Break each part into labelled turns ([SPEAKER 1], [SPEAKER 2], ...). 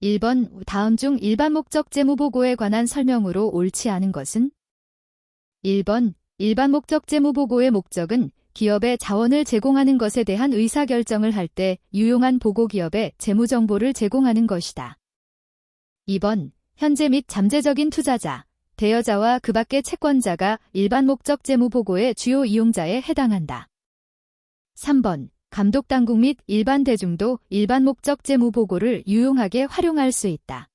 [SPEAKER 1] 1번 다음 중 일반 목적 재무 보고에 관한 설명으로 옳지 않은 것은? 1번 일반 목적 재무 보고의 목적은 기업에 자원을 제공하는 것에 대한 의사결정을 할 때 유용한 보고 기업에 재무 정보를 제공하는 것이다. 2번 현재 및 잠재적인 투자자, 대여자와 그 밖의 채권자가 일반 목적 재무 보고의 주요 이용자에 해당한다. 3번 감독당국 및 일반 대중도 일반 목적 재무 보고를 유용하게 활용할 수 있다.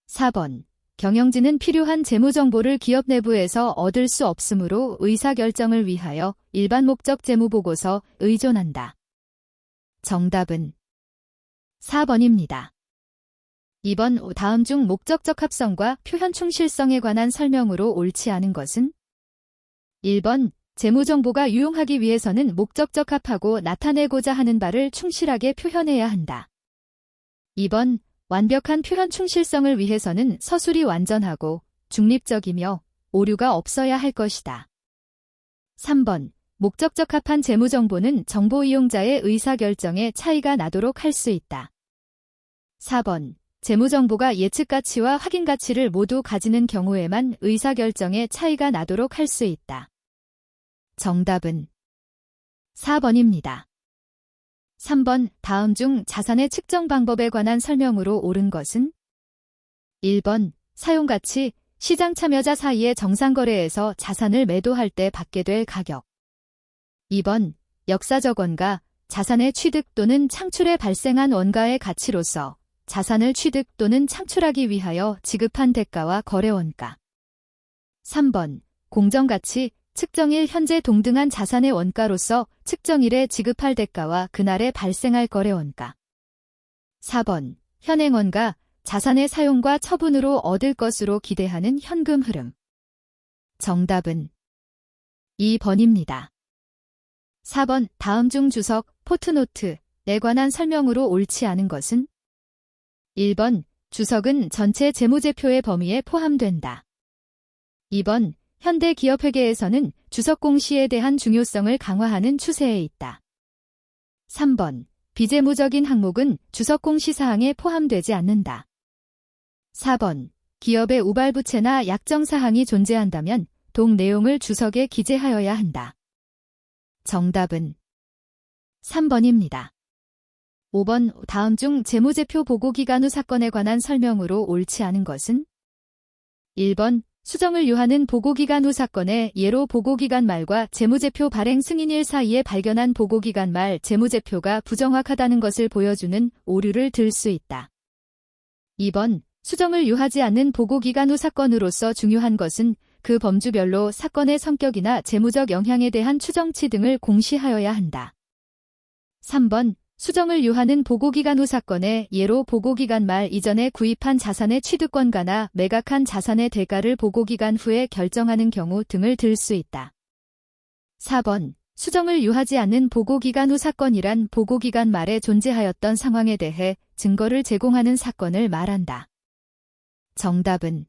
[SPEAKER 1] 4번 경영진은 필요한 재무 정보를 기업 내부에서 얻을 수 없으므로 의사결정을 위하여 일반 목적 재무 보고서 의존한다. 정답은 4번입니다. 2번 다음 중 목적적 합성과 표현 충실성에 관한 설명으로 옳지 않은 것은? 1번 재무 정보가 유용하기 위해서는 목적적 합하고 나타내고자 하는 바를 충실하게 표현해야 한다. 2번 완벽한 표현 충실성을 위해서는 서술이 완전하고 중립적이며 오류가 없어야 할 것이다. 3번 목적적 합한 재무 정보는 정보 이용자의 의사결정에 차이가 나도록 할 수 있다. 4번 재무 정보가 예측 가치와 확인 가치를 모두 가지는 경우에만 의사결정에 차이가 나도록 할 수 있다. 정답은 4번입니다. 3번 다음 중 자산의 측정 방법에 관한 설명으로 옳은 것은? 1번 사용가치, 시장 참여자 사이의 정상거래에서 자산을 매도할 때 받게 될 가격. 2번 역사적 원가, 자산의 취득 또는 창출에 발생한 원가의 가치로서 자산을 취득 또는 창출하기 위하여 지급한 대가와 거래원가. 3번 공정가치, 측정일 현재 동등한 자산의 원가로서 측정일에 지급할 대가와 그날에 발생할 거래원가. 4번 현행원가, 자산의 사용과 처분으로 얻을 것으로 기대하는 현금 흐름. 정답은 2번입니다. 4번 다음 중 주석, 포트노트에 관한 설명으로 옳지 않은 것은? 1번 주석은 전체 재무제표의 범위에 포함된다. 2번 현대 기업회계에서는 주석 공시에 대한 중요성을 강화하는 추세에 있다. 3번 비재무적인 항목은 주석 공시 사항에 포함되지 않는다. 4번 기업의 우발부채나 약정 사항이 존재한다면 동 내용을 주석에 기재하여야 한다. 정답은 3번입니다. 5번 다음 중 재무제표 보고기간 후 사건에 관한 설명으로 옳지 않은 것은? 1번 수정을 요하는 보고기간 후 사건의 예로 보고기간 말과 재무제표 발행 승인일 사이에 발견한 보고기간 말 재무제표가 부정확하다는 것을 보여주는 오류를 들 수 있다. 2번 수정을 요하지 않는 보고기간 후 사건으로서 중요한 것은 그 범주별로 사건의 성격이나 재무적 영향에 대한 추정치 등을 공시하여야 한다. 3번 수정을 요하는 보고기간 후 사건의 예로 보고기간 말 이전에 구입한 자산의 취득권가나 매각한 자산의 대가를 보고기간 후에 결정하는 경우 등을 들 수 있다. 4번 수정을 요하지 않는 보고기간 후 사건이란 보고기간 말에 존재하였던 상황에 대해 증거를 제공하는 사건을 말한다. 정답은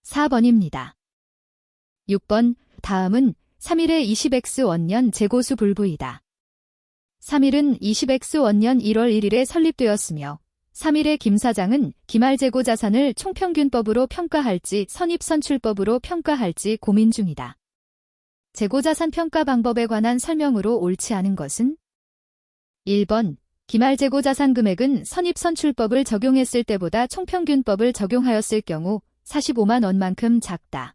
[SPEAKER 1] 4번입니다. 6번 다음은 3일의 20X 원년 재고수 불부이다. 3일은 20X 원년 1월 1일에 설립되었으며 3일의 김 사장은 기말재고 자산을 총평균법으로 평가할지 선입선출법으로 평가할지 고민 중이다. 재고자산 평가 방법에 관한 설명으로 옳지 않은 것은? 1번 기말재고 자산 금액은 선입선출법을 적용했을 때보다 총평균법을 적용하였을 경우 45만 원만큼 작다.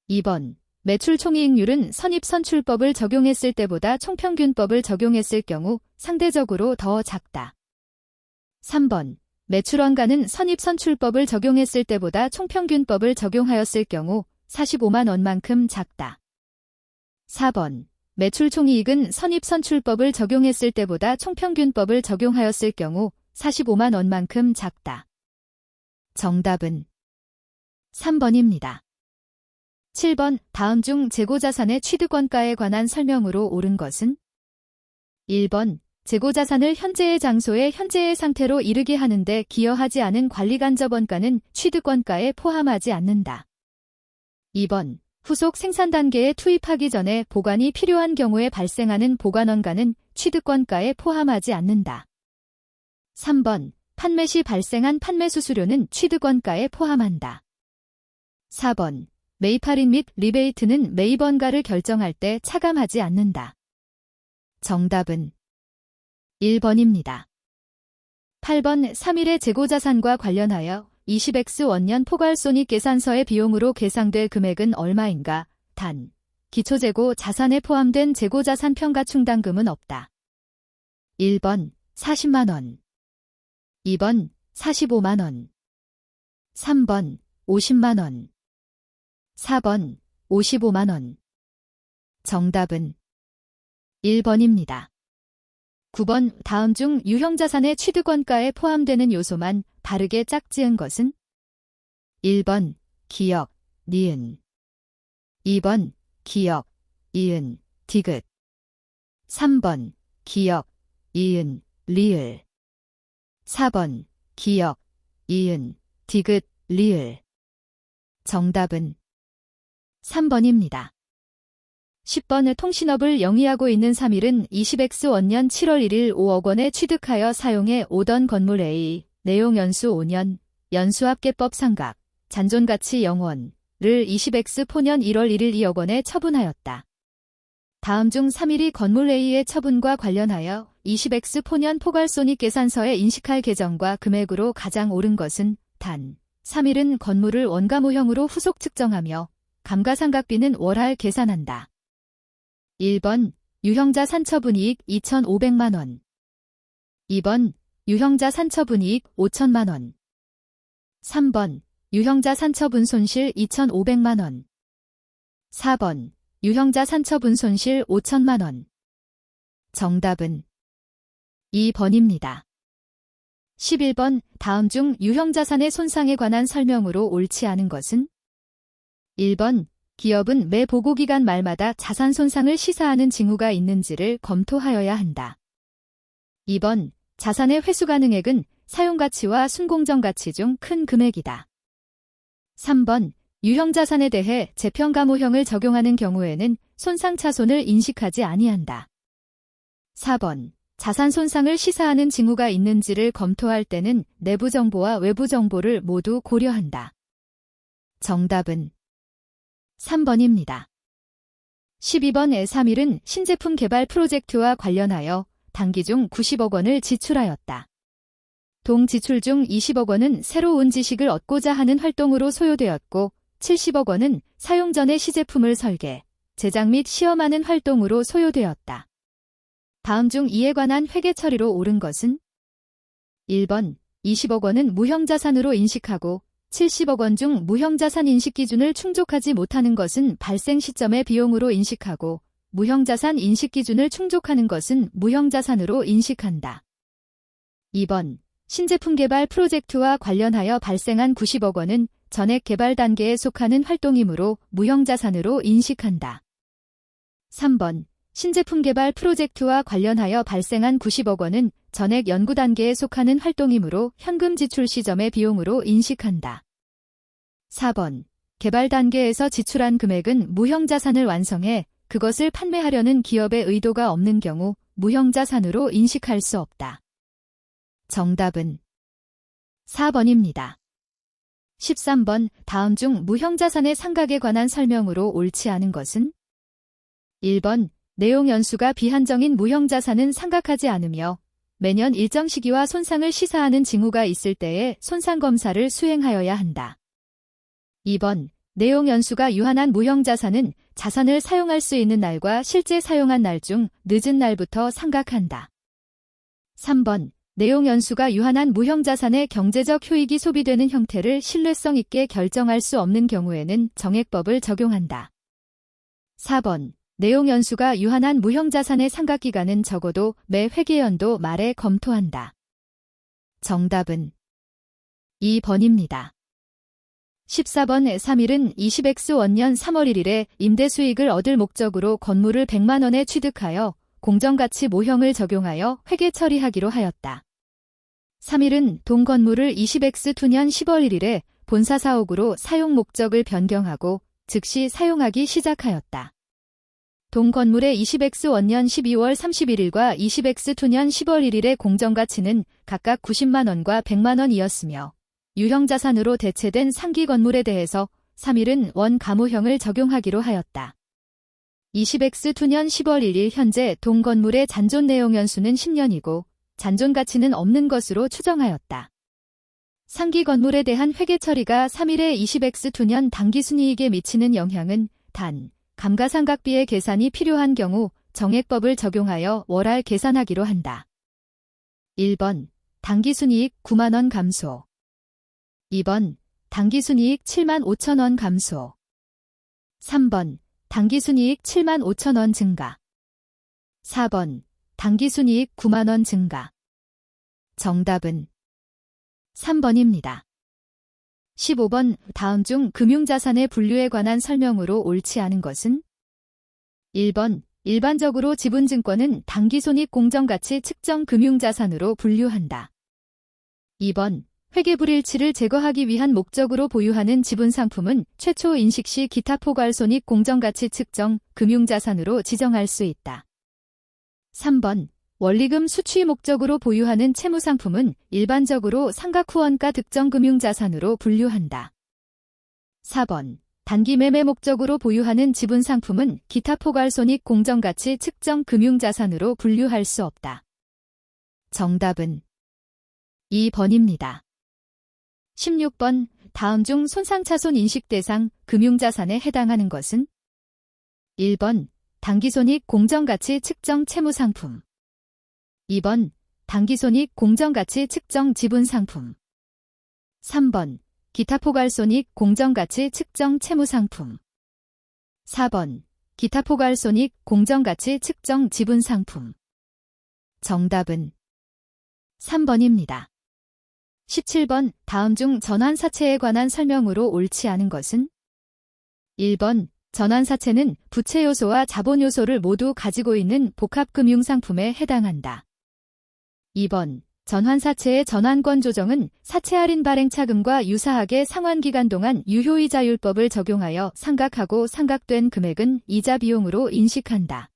[SPEAKER 1] 2번 매출 총이익률은 선입선출법을 적용했을 때보다 총평균법을 적용했을 경우 상대적으로 더 작다. 3번 매출원가는 선입선출법을 적용했을 때보다 총평균법을 적용하였을 경우 45만 원만큼 작다. 4번 매출 총이익은 선입선출법을 적용했을 때보다 총평균법을 적용하였을 경우 45만 원만큼 작다. 정답은 3번입니다. 7번 다음 중 재고자산의 취득원가에 관한 설명으로 옳은 것은? 1번 재고자산을 현재의 장소에 현재의 상태로 이르게 하는데 기여하지 않은 관리간접원가는 취득원가에 포함하지 않는다. 2번 후속 생산 단계에 투입하기 전에 보관이 필요한 경우에 발생하는 보관원가는 취득원가에 포함하지 않는다. 3번 판매 시 발생한 판매 수수료는 취득원가에 포함한다. 4번. 매입 할인 및 리베이트는 매입 원가를 결정할 때 차감하지 않는다. 정답은 1번입니다. 8번 3일의 재고자산과 관련하여 20X 원년 포괄손익 계산서의 비용으로 계상될 금액은 얼마인가? 단, 기초재고 자산에 포함된 재고자산 평가 충당금은 없다. 1번 40만원, 2번 45만원, 3번 50만원, 4번 55만원. 정답은 1번입니다. 9번 다음 중 유형자산의 취득원가에 포함되는 요소만 바르게 짝지은 것은? 1번 기역, 니은, 2번 기역, 이은, 디귿, 3번 기역, 이은, 리을, 4번 기역, 이은, 디귿, 리을. 정답은 3번입니다. 10번 통신업을 영위하고 있는 3일은 20X 원년 7월 1일 5억 원에 취득하여 사용해 오던 건물 A, 내용 연수 5년, 연수합계법 상각, 잔존가치 0원을 20X 포년 1월 1일 2억 원에 처분하였다. 다음 중 3일이 건물 A의 처분과 관련하여 20X 포년 포괄손익 계산서에 인식할 계정과 금액으로 가장 옳은 것은? 단, 3일은 건물을 원가모형으로 후속 측정하며 감가상각비는 월할 계산한다. 1번 유형자 산처분이익 2,500만원, 2번 유형자 산처분이익 5천만원, 3번 유형자 산처분 손실 2,500만원, 4번 유형자 산처분 손실 5천만원. 정답은 2번입니다. 11번 다음 중 유형자산의 손상에 관한 설명으로 옳지 않은 것은? 1번 기업은 매 보고기간 말마다 자산 손상을 시사하는 징후가 있는지를 검토하여야 한다. 2번 자산의 회수가능액은 사용가치와 순공정가치 중 큰 금액이다. 3번 유형자산에 대해 재평가모형을 적용하는 경우에는 손상차손을 인식하지 아니한다. 4번 자산 손상을 시사하는 징후가 있는지를 검토할 때는 내부 정보와 외부 정보를 모두 고려한다. 정답은 3번입니다. 12번 3일은 신제품 개발 프로젝트와 관련하여 당기 중 90억 원을 지출하였다. 동 지출 중 20억 원은 새로운 지식을 얻고자 하는 활동으로 소요되었고 70억 원은 사용 전에 시제품을 설계, 제작 및 시험하는 활동으로 소요되었다. 다음 중 이에 관한 회계 처리로 옳은 것은? 1번 20억 원은 무형자산으로 인식하고 70억 원 중 무형자산 인식 기준을 충족하지 못하는 것은 발생 시점의 비용으로 인식하고 무형자산 인식 기준을 충족하는 것은 무형자산으로 인식한다. 2번 신제품 개발 프로젝트와 관련하여 발생한 90억 원은 전액 개발 단계에 속하는 활동이므로 무형자산으로 인식한다. 3번 신제품 개발 프로젝트와 관련하여 발생한 90억 원은 전액 연구 단계에 속하는 활동이므로 현금 지출 시점의 비용으로 인식한다. 4번 개발 단계에서 지출한 금액은 무형자산을 완성해 그것을 판매하려는 기업의 의도가 없는 경우 무형자산으로 인식할 수 없다. 정답은 4번입니다. 13번 다음 중 무형자산의 상각에 관한 설명으로 옳지 않은 것은? 1번 내용 연수가 비한정인 무형자산은 상각하지 않으며 매년 일정 시기와 손상을 시사하는 징후가 있을 때에 손상검사를 수행하여야 한다. 2번 내용 연수가 유한한 무형자산은 자산을 사용할 수 있는 날과 실제 사용한 날 중 늦은 날부터 상각한다. 3번 내용 연수가 유한한 무형자산의 경제적 효익이 소비되는 형태를 신뢰성 있게 결정할 수 없는 경우에는 정액법을 적용한다. 4번 내용 연수가 유한한 무형자산의 상각기간은 적어도 매 회계연도 말에 검토한다. 정답은 2번입니다. 14번 3일은 20X 원년 3월 1일에 임대수익을 얻을 목적으로 건물을 100만 원에 취득하여 공정가치 모형을 적용하여 회계 처리하기로 하였다. 3일은 동 건물을 20X2년 10월 1일에 본사 사옥으로 사용 목적을 변경하고 즉시 사용하기 시작하였다. 동 건물의 20X1년 12월 31일과 20X2년 10월 1일의 공정가치는 각각 90만원과 100만원이었으며 유형자산으로 대체된 상기 건물에 대해서 3일은 원감호형을 적용하기로 하였다. 20X2년 10월 1일 현재 동 건물의 잔존 내용 연수는 10년이고 잔존 가치는 없는 것으로 추정하였다. 상기 건물에 대한 회계 처리가 3일의 20X2년 당기순이익에 미치는 영향은 단 감가상각비의 계산이 필요한 경우 정액법을 적용하여 월할 계산하기로 한다. 1번 당기순이익 9만원 감소. 2번 당기순이익 7만 5천원 감소. 3번 당기순이익 7만 5천원 증가. 4번 당기순이익 9만원 증가. 정답은 3번입니다. 15번 다음 중 금융자산의 분류에 관한 설명으로 옳지 않은 것은? 1번 일반적으로 지분증권은 당기손익 공정가치 측정 금융자산으로 분류한다. 2번 회계불일치를 제거하기 위한 목적으로 보유하는 지분상품은 최초 인식 시 기타 포괄손익 공정가치 측정 금융자산으로 지정할 수 있다. 3번 원리금 수취 목적으로 보유하는 채무상품은 일반적으로 상각후원가 특정 금융자산으로 분류한다. 4번 단기 매매 목적으로 보유하는 지분상품은 기타 포괄손익 공정가치 측정 금융자산으로 분류할 수 없다. 정답은 2번입니다. 16번 다음 중 손상차손 인식대상 금융자산에 해당하는 것은? 1번 당기손익 공정가치 측정 채무상품. 2번 당기손익 공정가치 측정 지분상품. 3번 기타 포괄손익 공정가치 측정 채무상품. 4번 기타 포괄손익 공정가치 측정 지분상품. 정답은 3번입니다. 17번 다음 중 전환사채에 관한 설명으로 옳지 않은 것은? 1번 전환사채는 부채 요소와 자본 요소를 모두 가지고 있는 복합금융상품에 해당한다. 2번 전환사채의 전환권 조정은 사채 할인 발행 차금과 유사하게 상환기간 동안 유효이자율법을 적용하여 상각하고 상각된 금액은 이자 비용으로 인식한다.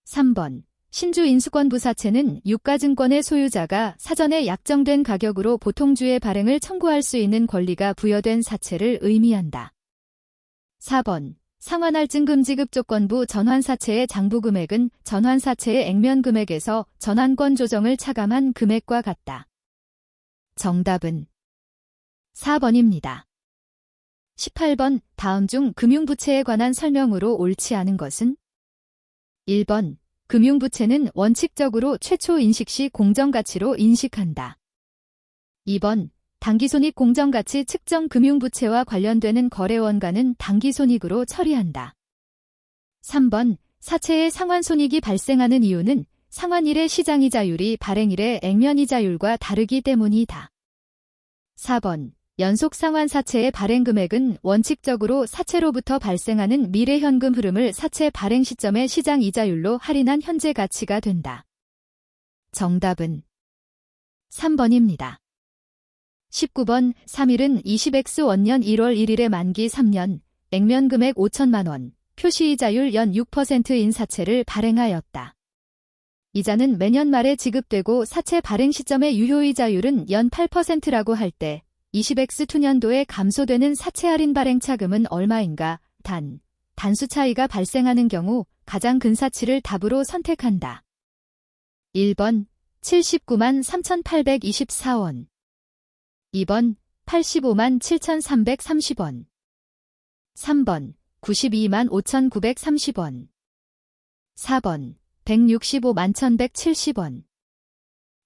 [SPEAKER 1] 3번 신주 인수권 부사채는 유가증권의 소유자가 사전에 약정된 가격으로 보통주의 발행을 청구할 수 있는 권리가 부여된 사채를 의미한다. 4번 상환할증 금지급 조건부 전환사채의 장부금액은 전환사채의 액면금액에서 전환권 조정을 차감한 금액과 같다. 정답은 4번입니다. 18번 다음 중 금융부채에 관한 설명으로 옳지 않은 것은? 1번 금융부채는 원칙적으로 최초 인식 시 공정가치로 인식한다. 2번 당기손익 공정가치 측정 금융부채와 관련되는 거래원가는 당기손익으로 처리한다. 3번 사채의 상환손익이 발생하는 이유는 상환일의 시장이자율이 발행일의 액면이자율과 다르기 때문이다. 4번 연속 상환사채의 발행금액은 원칙적으로 사채로부터 발생하는 미래현금 흐름을 사채 발행 시점의 시장이자율로 할인한 현재 가치가 된다. 정답은 3번입니다. 19번 3일은 20X1년 1월 1일에 만기 3년, 액면금액 5천만원, 표시이자율 연 6%인 사채를 발행하였다. 이자는 매년 말에 지급되고 사채 발행 시점의 유효이자율은 연 8%라고 할 때 20X2년도에 감소되는 사채 할인 발행 차금은 얼마인가? 단수 차이가 발생하는 경우 가장 근 사치를 답으로 선택한다. 1번 79만 3,824원 2번 85만 7,330원 3번 92만 5,930원 4번 165만 1,170원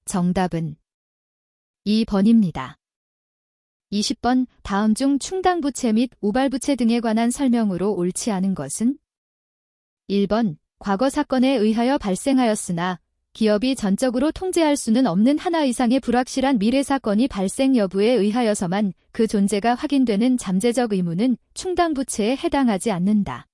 [SPEAKER 1] 정답은 2번입니다. 20번 다음 중 충당부채 및 우발부채 등에 관한 설명으로 옳지 않은 것은? 1번 과거 사건에 의하여 발생하였으나 기업이 전적으로 통제할 수는 없는 하나 이상의 불확실한 미래 사건이 발생 여부에 의하여서만 그 존재가 확인되는 잠재적 의무는 충당부채에 해당하지 않는다.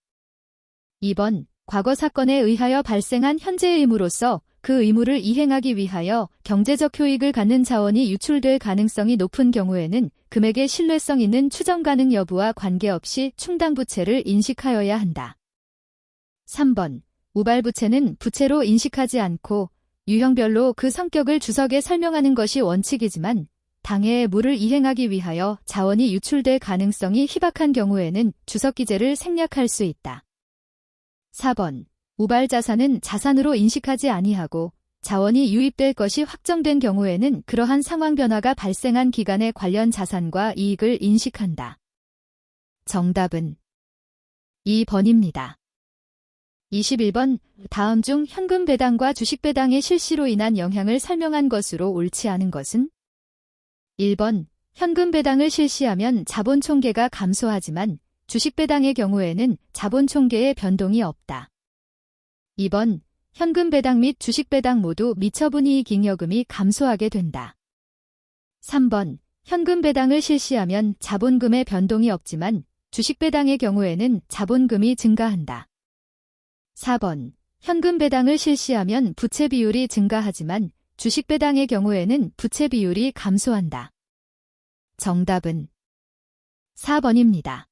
[SPEAKER 1] 2번 과거 사건에 의하여 발생한 현재 의무로서 그 의무를 이행하기 위하여 경제적 효익을 갖는 자원이 유출될 가능성이 높은 경우에는 금액의 신뢰성 있는 추정 가능 여부와 관계없이 충당부채를 인식하여야 한다. 3번. 우발부채는 부채로 인식하지 않고 유형별로 그 성격을 주석에 설명하는 것이 원칙이지만 당해의 무를 이행하기 위하여 자원이 유출될 가능성이 희박한 경우에는 주석기재를 생략할 수 있다. 4번. 우발자산은 자산으로 인식하지 아니하고 자원이 유입될 것이 확정된 경우에는 그러한 상황 변화가 발생한 기간의 관련 자산과 이익을 인식한다. 정답은 2번입니다. 21번. 다음 중 현금 배당과 주식 배당의 실시로 인한 영향을 설명한 것으로 옳지 않은 것은? 1번. 현금 배당을 실시하면 자본 총계가 감소하지만 주식 배당의 경우에는 자본 총계의 변동이 없다. 2번. 현금 배당 및 주식 배당 모두 미처분이익 잉여금이 감소하게 된다. 3번. 현금 배당을 실시하면 자본금의 변동이 없지만 주식 배당의 경우에는 자본금이 증가한다. 4번. 현금 배당을 실시하면 부채 비율이 증가하지만 주식 배당의 경우에는 부채 비율이 감소한다. 정답은 4번입니다.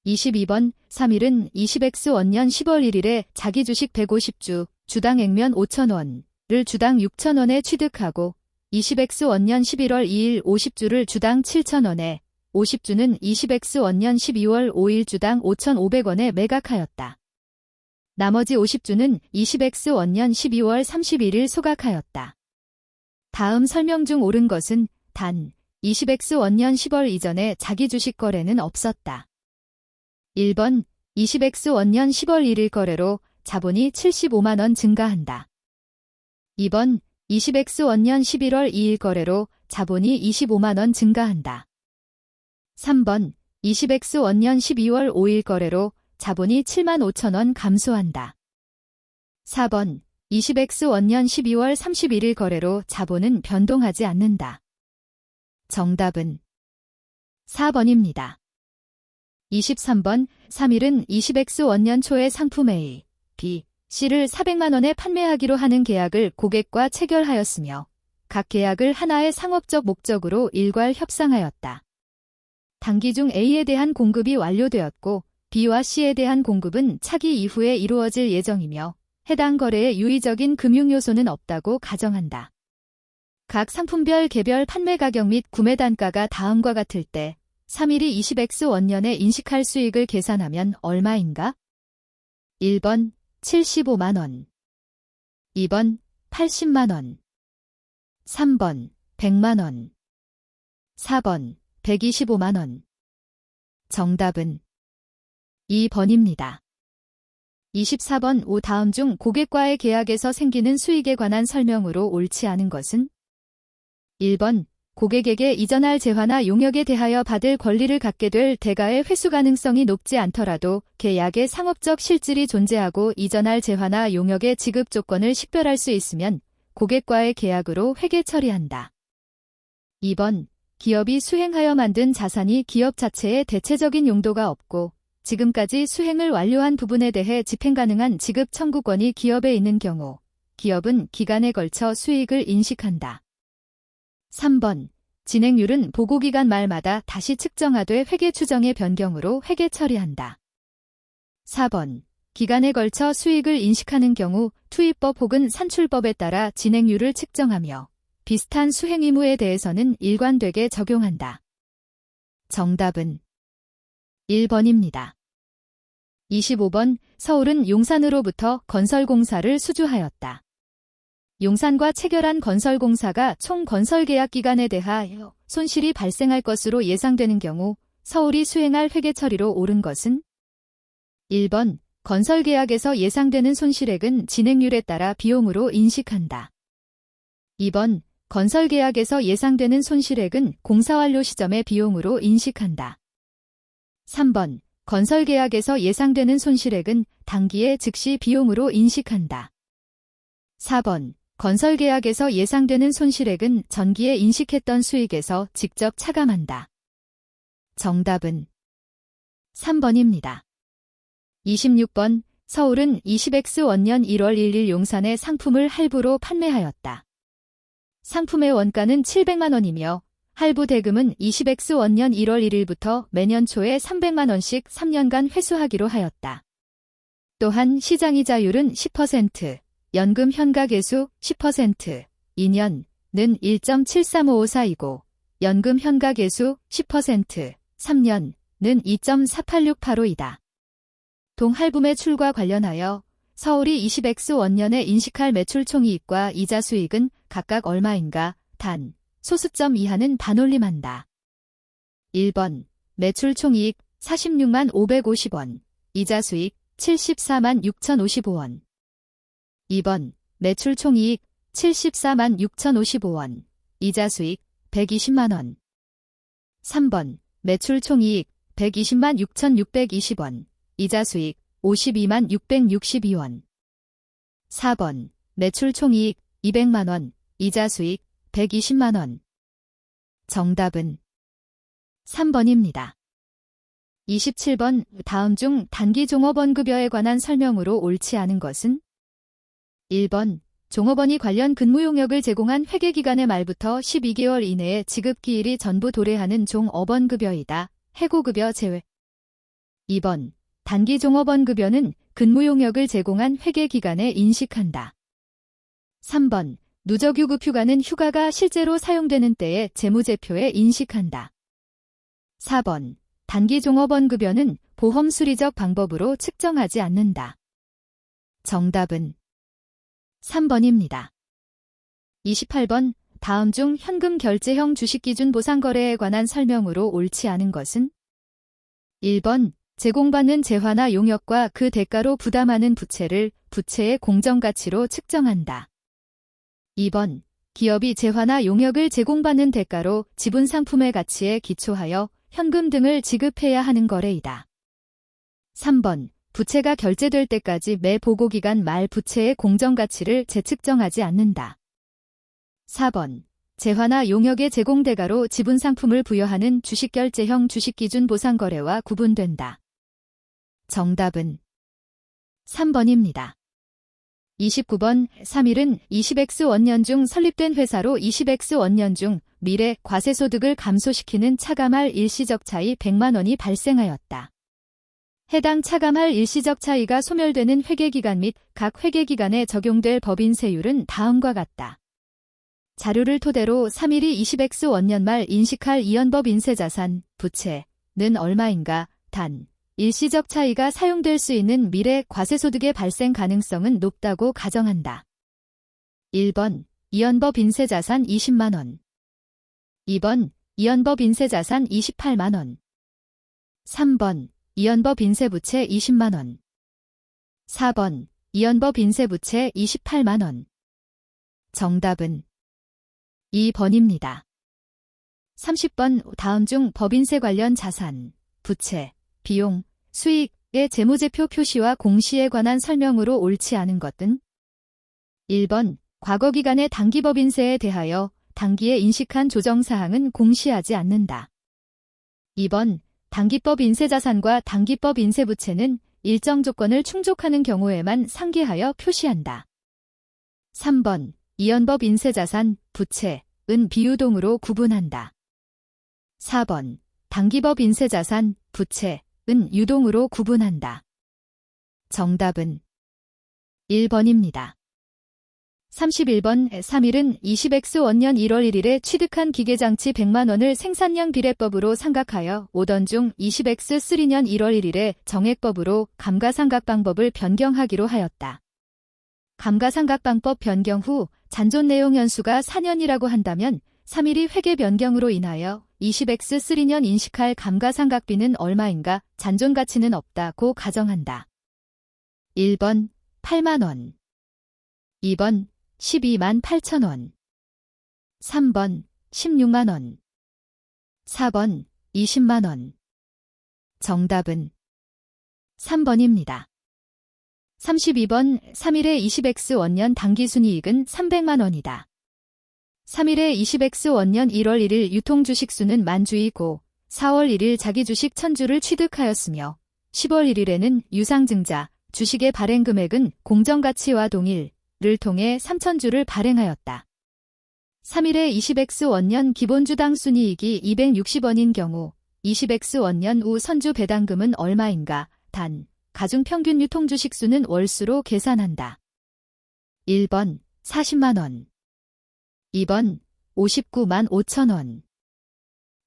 [SPEAKER 1] 22번. 3일은 20X원년 10월 1일에 자기 주식 150주, 주당 액면 5,000원을 주당 6,000원에 취득하고 20X원년 11월 2일 50주를 주당 7,000원에 50주는 20X원년 12월 5일 주당 5,500원에 매각하였다. 나머지 50주는 20X원년 12월 31일 소각하였다. 다음 설명 중 옳은 것은 단 20X원년 10월 이전에 자기 주식 거래는 없었다. 1번. 20X원년 10월 1일 거래로 자본이 75만원 증가한다. 2번. 20X원년 11월 2일 거래로 자본이 25만원 증가한다. 3번. 20X원년 12월 5일 거래로 자본이 7만 5천원 감소한다. 4번. 20X원년 12월 31일 거래로 자본은 변동하지 않는다. 정답은 4번입니다. 23번. 3일은 20X원년 초에 상품 A, B, C를 400만원에 판매하기로 하는 계약을 고객과 체결하였으며 각 계약을 하나의 상업적 목적으로 일괄 협상하였다. 단기 중 A에 대한 공급이 완료되었고 B와 C에 대한 공급은 차기 이후에 이루어질 예정이며 해당 거래에 유의적인 금융 요소는 없다고 가정한다. 각 상품별 개별 판매 가격 및 구매 단가가 다음과 같을 때 3일이 20X원년에 인식할 수익을 계산하면 얼마인가? 1번 75만원, 2번 80만원, 3번 100만원, 4번 125만원. 정답은 2번입니다. 24번. 오 다음 중 고객과의 계약에서 생기는 수익에 관한 설명으로 옳지 않은 것은? 1번. 고객에게 이전할 재화나 용역에 대하여 받을 권리를 갖게 될 대가의 회수 가능성이 높지 않더라도 계약의 상업적 실질이 존재하고 이전할 재화나 용역의 지급 조건을 식별할 수 있으면 고객과의 계약으로 회계 처리한다. 2번. 기업이 수행하여 만든 자산이 기업 자체에 대체적인 용도가 없고 지금까지 수행을 완료한 부분에 대해 집행 가능한 지급 청구권이 기업에 있는 경우 기업은 기간에 걸쳐 수익을 인식한다. 3번. 진행률은 보고기간 말마다 다시 측정하되 회계 추정의 변경으로 회계 처리한다. 4번. 기간에 걸쳐 수익을 인식하는 경우 투입법 혹은 산출법에 따라 진행률을 측정하며 비슷한 수행 의무에 대해서는 일관되게 적용한다. 정답은 1번입니다. 25번. 서울은 용산으로부터 건설공사를 수주하였다. 용산과 체결한 건설공사가 총 건설계약 기간에 대하여 손실이 발생할 것으로 예상되는 경우 서울이 수행할 회계 처리로 옳은 것은? 1번. 건설계약에서 예상되는 손실액은 진행률에 따라 비용으로 인식한다. 2번. 건설계약에서 예상되는 손실액은 공사완료 시점의 비용으로 인식한다. 3번. 건설계약에서 예상되는 손실액은 당기의 즉시 비용으로 인식한다. 4번. 건설계약에서 예상되는 손실액은 전기에 인식했던 수익에서 직접 차감한다. 정답은 3번입니다. 26번. 서울은 20X원년 1월 1일 용산에 상품을 할부로 판매하였다. 상품의 원가는 700만원이며 할부 대금은 20X원년 1월 1일부터 매년 초에 300만원씩 3년간 회수하기로 하였다. 또한 시장이자율은 10%, 연금 현가계수 10%, 2년은 1.73554이고 연금 현가계수 10%, 3년은 2.48685이다. 동할부 매출과 관련하여 서울이 20X 원년에 인식할 매출 총이익과 이자 수익은 각각 얼마인가? 단, 소수점 이하는 반올림한다. 1번 매출 총이익 46만 550원, 이자 수익 74만 6,055원. 2번 매출 총이익 74만 6,055원, 이자 수익 120만원. 3번 매출 총이익 120만 6,620원, 이자 수익 52만 662원. 4번 매출 총이익 200만원, 이자 수익 120만원. 정답은 3번입니다. 27번 다음 중 단기 종업원급여에 관한 설명으로 옳지 않은 것은? 1번 종업원이 관련 근무 용역을 제공한 회계기간의 말부터 12개월 이내에 지급기일이 전부 도래하는 종업원급여이다. 해고급여 제외. 2번 단기 종업원급여는 근무 용역을 제공한 회계기간에 인식한다. 3번 누적유급 휴가는 휴가가 실제로 사용되는 때에 재무제표에 인식한다. 4번 단기 종업원급여는 보험 수리적 방법으로 측정하지 않는다. 정답은 3번입니다. 28번 다음 중 현금 결제형 주식기준 보상거래에 관한 설명으로 옳지 않은 것은? 1번 제공받는 재화나 용역과 그 대가로 부담하는 부채를 부채의 공정가치로 측정한다. 2번 기업이 재화나 용역을 제공받는 대가로 지분 상품의 가치에 기초하여 현금 등을 지급해야 하는 거래이다. 3번 부채가 결제될 때까지 매 보고기간 말 부채의 공정가치를 재측정하지 않는다. 4번 재화나 용역의 제공대가로 지분 상품을 부여하는 주식결제형 주식기준 보상거래와 구분된다. 정답은 3번입니다. 29번 3일은 20X 원년 중 설립된 회사로 20X 원년 중 미래 과세소득을 감소시키는 차감할 일시적 차이 100만원이 발생하였다. 해당 차감할 일시적 차이가 소멸되는 회계기간 및 각 회계기간에 적용될 법인세율은 다음과 같다. 자료를 토대로 3일이 20X 원년 말 인식할 이연법 인세자산, 부채는 얼마인가? 단, 일시적 차이가 사용될 수 있는 미래 과세소득의 발생 가능성은 높다고 가정한다. 1번 이연법 인세자산 20만원. 2번 이연법 인세자산 28만원. 3번 이연법 인세부채 20만원. 4번 이연법 인세부채 28만원. 정답은 2번입니다. 30번 다음 중 법인세 관련 자산, 부채, 비용, 수익의 재무제표 표시와 공시에 관한 설명으로 옳지 않은 것은? 1번 과거 기간의 단기법인세에 대하여 단기에 인식한 조정사항은 공시하지 않는다. 2번 단기법 인세자산과 단기법 인세부채는 일정 조건을 충족하는 경우에만 상기하여 표시한다. 3번 이연법 인세자산, 부채은 비유동으로 구분한다. 4번 단기법 인세자산, 부채은 유동으로 구분한다. 정답은 1번입니다. 31번 3일은 20X 원년 1월 1일에 취득한 기계장치 100만원을 생산량 비례법으로 상각하여 오던 중 20X 3년 1월 1일에 정액법으로 감가상각방법을 변경하기로 하였다. 감가상각방법 변경 후 잔존 내용 연수가 4년이라고 한다면 3일이 회계 변경으로 인하여 20X 3년 인식할 감가상각비는 얼마인가? 잔존 가치는 없다고 가정한다. 1번 8만원. 2번 12만 8천원. 3번 16만원. 4번 20만원. 정답은 3번입니다. 32번 3일의 20X 원년 당기순이익은 300만원이다. 3일의 20X 원년 1월 1일 유통주식수는 만주이고 4월 1일 자기주식 1000주를 취득하였으며 10월 1일에는 유상증자, 주식의 발행금액은 공정가치와 동일을 통해 3000주를 발행하였다. 3일의 20X 원년 기본주당 순이익이 260원인 경우 20X 원년 우 선주 배당금은 얼마인가? 단, 가중평균 유통주식수는 월수로 계산한다. 1번 40만원 2번 59만 5천원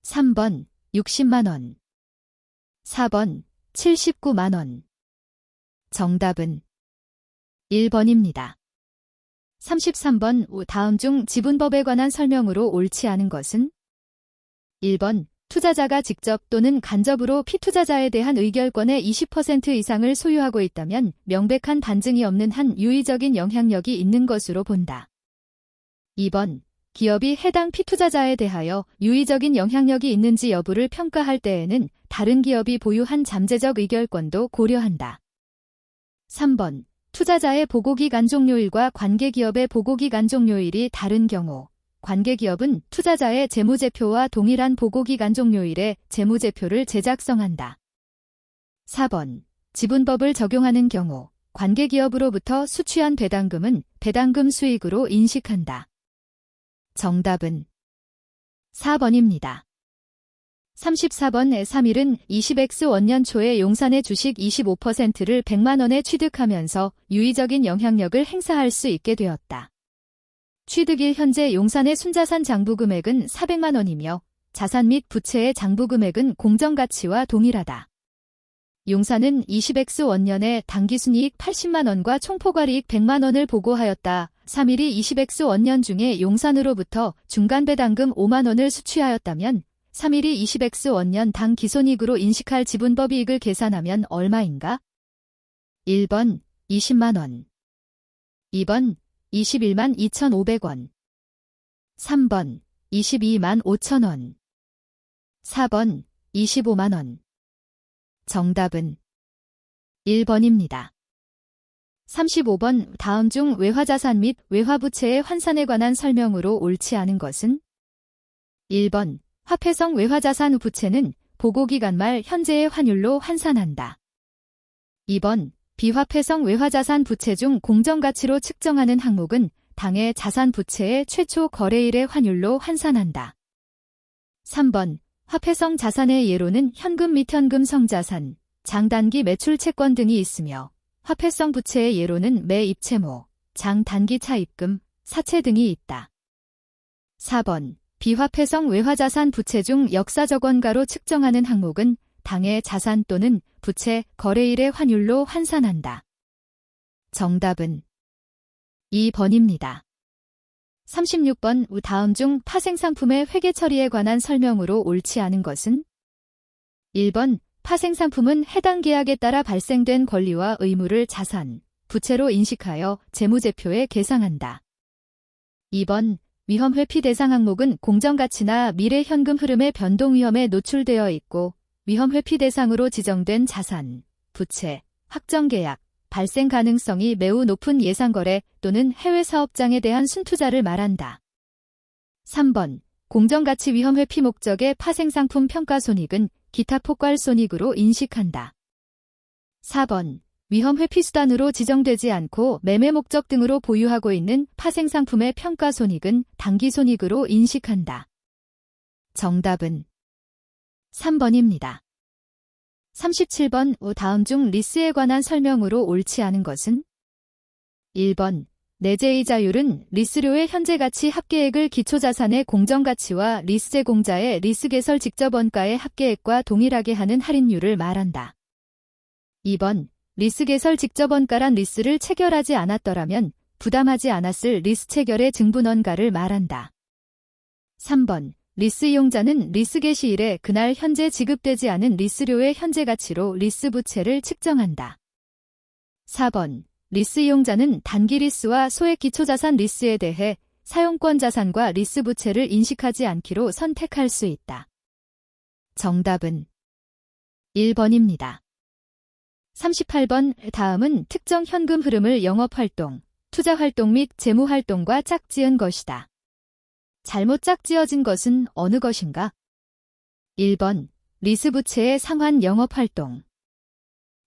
[SPEAKER 1] 3번 60만원 4번 79만원 정답은 1번입니다. 33번 다음 중 지분법에 관한 설명으로 옳지 않은 것은 1번 투자자가 직접 또는 간접으로 피투자자에 대한 의결권의 20% 이상을 소유하고 있다면 명백한 반증이 없는 한 유의적인 영향력이 있는 것으로 본다. 2번 기업이 해당 피투자자에 대하여 유의적인 영향력이 있는지 여부를 평가할 때에는 다른 기업이 보유한 잠재적 의결권도 고려한다. 3번 투자자의 보고기간 종료일과 관계기업의 보고기간 종료일이 다른 경우 관계기업은 투자자의 재무제표와 동일한 보고기간 종료일에 재무제표를 제작성한다. 4번 지분법을 적용하는 경우 관계기업으로부터 수취한 배당금은 배당금 수익으로 인식한다. 정답은 4번입니다. 34번 3일은 20X 원년 초에 용산의 주식 25%를 100만원에 취득하면서 유의적인 영향력을 행사할 수 있게 되었다. 취득일 현재 용산의 순자산 장부금액은 400만원이며 자산 및 부채의 장부금액은 공정가치와 동일하다. 용산은 20X 원년에 당기순이익 80만원과 총포괄이익 100만원을 보고하였다. 3일이 20X 원년 중에 용산으로부터 중간배당금 5만원을 수취하였다면 3일이 20X 원년 당기손이익으로 인식할 지분법 이익을 계산하면 얼마인가? 1번 20만원 2번 21만 2,500원 3번 22만 5천원 4번 25만원 정답은 1번입니다. 35번 다음 중 외화자산 및 외화부채의 환산에 관한 설명으로 옳지 않은 것은 1번 화폐성 외화자산 부채는 보고기간 말 현재의 환율로 환산한다. 2번 비화폐성 외화자산 부채 중 공정가치로 측정하는 항목은 당해 자산 부채의 최초 거래일의 환율로 환산한다. 3번 화폐성 자산의 예로는 현금 및 현금 성자산, 장단기 매출 채권 등이 있으며 화폐성 부채의 예로는 매입채모, 장단기 차입금, 사채 등이 있다. 4번 비화폐성 외화자산 부채 중 역사적 원가로 측정하는 항목은 당해 자산 또는 부채 거래일의 환율로 환산한다. 정답은 2번입니다. 36번 다음 중 파생상품의 회계 처리에 관한 설명으로 옳지 않은 것은 1번 파생상품은 해당 계약에 따라 발생된 권리와 의무를 자산, 부채로 인식하여 재무제표에 계상한다. 2번 위험회피 대상 항목은 공정가치나 미래 현금 흐름의 변동 위험에 노출되어 있고 위험회피 대상으로 지정된 자산, 부채, 확정계약, 발생 가능성이 매우 높은 예상거래 또는 해외 사업장에 대한 순투자를 말한다. 3번 공정가치 위험회피 목적의 파생상품 평가손익은 기타 폭발손익으로 인식한다. 4번 위험회피 수단으로 지정되지 않고 매매 목적 등으로 보유하고 있는 파생상품의 평가손익은 당기손익으로 인식한다. 정답은 3번입니다. 37번 다음 중 리스에 관한 설명으로 옳지 않은 것은 1번 내재이자율은 리스료의 현재가치 합계액을 기초자산의 공정가치와 리스 제공자의 리스개설 직접원가의 합계액과 동일하게 하는 할인율을 말한다. 2번 리스개설 직접원가란 리스를 체결하지 않았더라면 부담하지 않았을 리스 체결의 증분원가를 말한다. 3번 리스 이용자는 리스 개시일에 그날 현재 지급되지 않은 리스료의 현재가치로 리스 부채를 측정한다. 4번 리스 이용자는 단기 리스와 소액 기초자산 리스에 대해 사용권 자산과 리스 부채를 인식하지 않기로 선택할 수 있다. 정답은 1번입니다. 38번 다음은 특정 현금 흐름을 영업활동, 투자활동 및 재무활동과 짝지은 것이다. 잘못 짝지어진 것은 어느 것인가? 1번 리스 부채의 상환 영업활동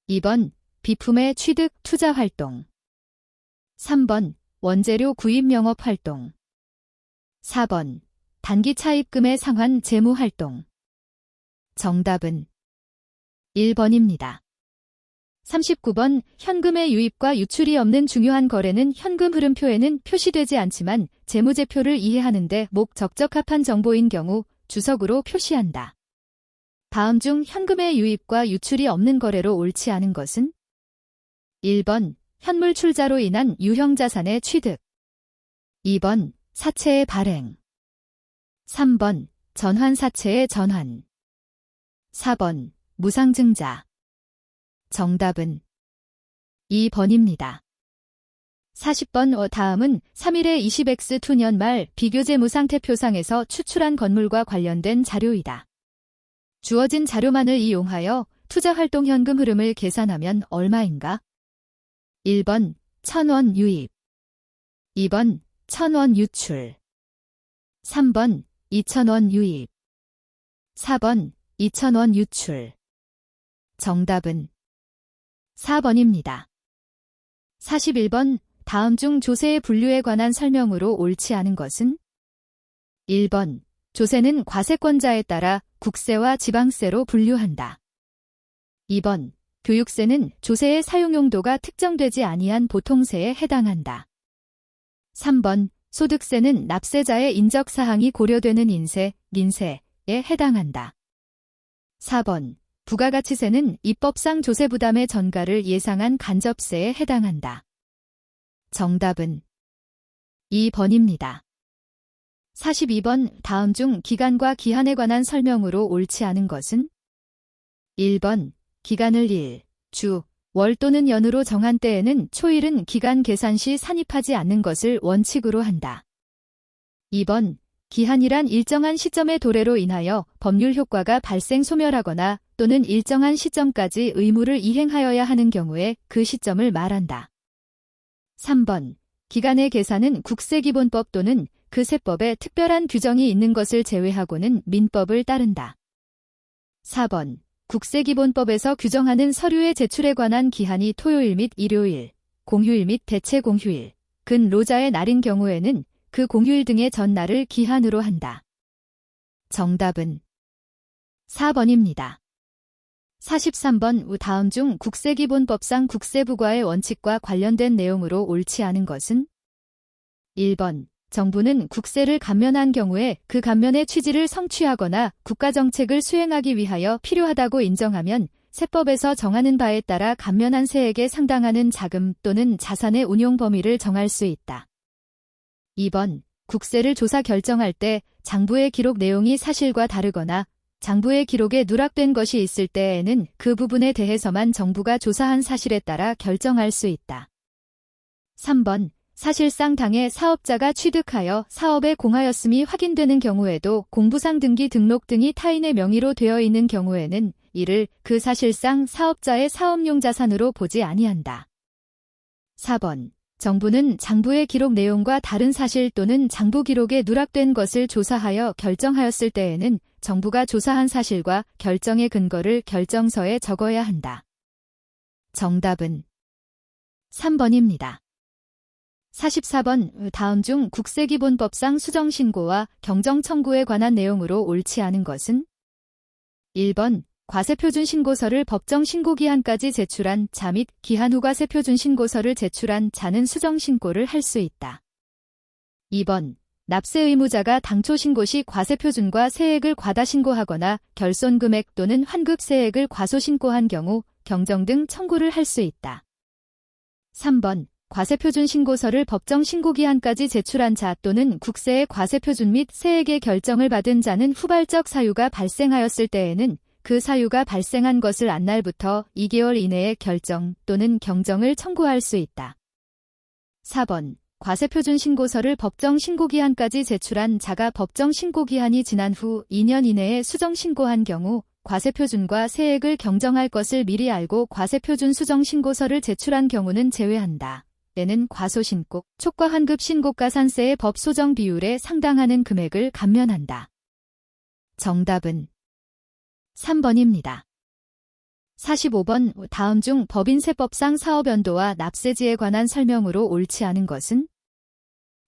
[SPEAKER 1] 2번 비품의 취득 투자활동 3번 원재료 구입 영업활동 4번 단기 차입금의 상환 재무활동 정답은 1번입니다. 39번 현금의 유입과 유출이 없는 중요한 거래는 현금 흐름표에는 표시되지 않지만 재무제표를 이해하는데 적적합한 정보인 경우 주석으로 표시한다. 다음 중 현금의 유입과 유출이 없는 거래로 옳지 않은 것은? 1번 현물 출자로 인한 유형자산의 취득. 2번 사채의 발행. 3번 전환사채의 전환. 4번 무상증자. 정답은 2번입니다. 40번 다음은 3일의 20X2년 말 비교재무상태표상에서 추출한 건물과 관련된 자료이다. 주어진 자료만을 이용하여 투자활동 현금 흐름을 계산하면 얼마인가? 1번 1,000원 유입. 2번 1,000원 유출. 3번 2,000원 유입. 4번 2,000원 유출. 정답은 4번입니다. 41번 다음 중 조세의 분류에 관한 설명으로 옳지 않은 것은? 1번 조세는 과세권자에 따라 국세와 지방세로 분류한다. 2번 교육세는 조세의 사용 용도가 특정되지 아니한 보통세에 해당한다. 3번 소득세는 납세자의 인적사항이 고려되는 인세, 민세에 해당한다. 4번 부가가치세는 입법상 조세부담의 전가를 예상한 간접세에 해당한다. 정답은 2번입니다. 42번 다음 중 기간과 기한에 관한 설명으로 옳지 않은 것은? 1번 기간을 일, 주, 월 또는 연으로 정한 때에는 초일은 기간 계산 시 산입하지 않는 것을 원칙으로 한다. 2번 기한이란 일정한 시점의 도래로 인하여 법률 효과가 발생 소멸하거나 또는 일정한 시점까지 의무를 이행하여야 하는 경우에 그 시점을 말한다. 3번 기간의 계산은 국세기본법 또는 그 세법에 특별한 규정이 있는 것을 제외하고는 민법을 따른다. 4번 국세기본법에서 규정하는 서류의 제출에 관한 기한이 토요일 및 일요일, 공휴일 및 대체 공휴일, 근로자의 날인 경우에는 그 공휴일 등의 전날을 기한으로 한다. 정답은 4번입니다. 43번 다음 중 국세기본법상 국세부과의 원칙과 관련된 내용으로 옳지 않은 것은? 1번 정부는 국세를 감면한 경우에 그 감면의 취지를 성취하거나 국가정책을 수행하기 위하여 필요하다고 인정하면 세법에서 정하는 바에 따라 감면한 세액에 상당하는 자금 또는 자산의 운용 범위를 정할 수 있다. 2번 국세를 조사 결정할 때 장부의 기록 내용이 사실과 다르거나 장부의 기록에 누락된 것이 있을 때에는 그 부분에 대해서만 정부가 조사한 사실에 따라 결정할 수 있다. 3번 사실상 당해 사업자가 취득하여 사업에 공하였음이 확인되는 경우에도 공부상 등기 등록 등이 타인의 명의로 되어 있는 경우에는 이를 그 사실상 사업자의 사업용 자산으로 보지 아니한다. 4번 정부는 장부의 기록 내용과 다른 사실 또는 장부 기록에 누락된 것을 조사하여 결정하였을 때에는 정부가 조사한 사실과 결정의 근거를 결정서에 적어야 한다. 정답은 3번입니다. 44번 다음 중 국세기본법상 수정신고와 경정청구에 관한 내용으로 옳지 않은 것은? 1번 과세표준신고서를 법정신고기한까지 제출한 자 및 기한 후 과세표준신고서를 제출한 자는 수정신고를 할 수 있다. 2번 납세의무자가 당초 신고 시 과세표준과 세액을 과다신고하거나 결손금액 또는 환급세액을 과소신고한 경우 경정 등 청구를 할 수 있다. 3번 과세표준신고서를 법정신고기한까지 제출한 자 또는 국세의 과세표준 및 세액의 결정을 받은 자는 후발적 사유가 발생하였을 때에는 그 사유가 발생한 것을 안 날부터 2개월 이내에 결정 또는 경정을 청구할 수 있다. 4번 과세표준신고서를 법정신고기한까지 제출한 자가 법정신고기한이 지난 후 2년 이내에 수정신고한 경우 과세표준과 세액을 경정할 것을 미리 알고 과세표준 수정신고서를 제출한 경우는 제외한다. 때는 과소신고, 촉과환급신고가산세의 법소정 비율에 상당하는 금액을 감면한다. 정답은 3번입니다. 45번 다음 중 법인세법상 사업연도와 납세지에 관한 설명으로 옳지 않은 것은?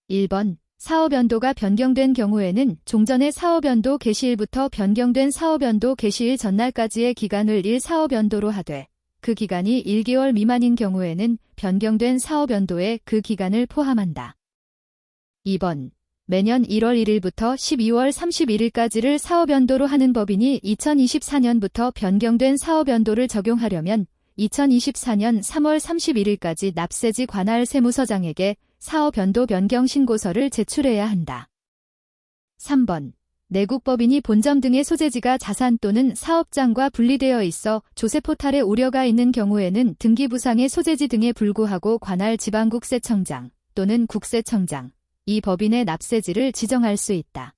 [SPEAKER 1] 1번 사업연도가 변경된 경우에는 종전의 사업연도 개시일부터 변경된 사업연도 개시일 전날까지의 기간을 1사업연도로 하되 그 기간이 1개월 미만인 경우에는 변경된 사업연도에 그 기간을 포함한다. 2번. 매년 1월 1일부터 12월 31일까지를 사업연도로 하는 법인이 2024년부터 변경된 사업연도를 적용하려면 2024년 3월 31일까지 납세지 관할 세무서장에게 사업연도 변경 신고서를 제출해야 한다. 3번. 내국법인이 본점 등의 소재지가 자산 또는 사업장과 분리되어 있어 조세포탈에 우려가 있는 경우에는 등기부상의 소재지 등에 불구하고 관할 지방국세청장 또는 국세청장, 이 법인의 납세지를 지정할 수 있다.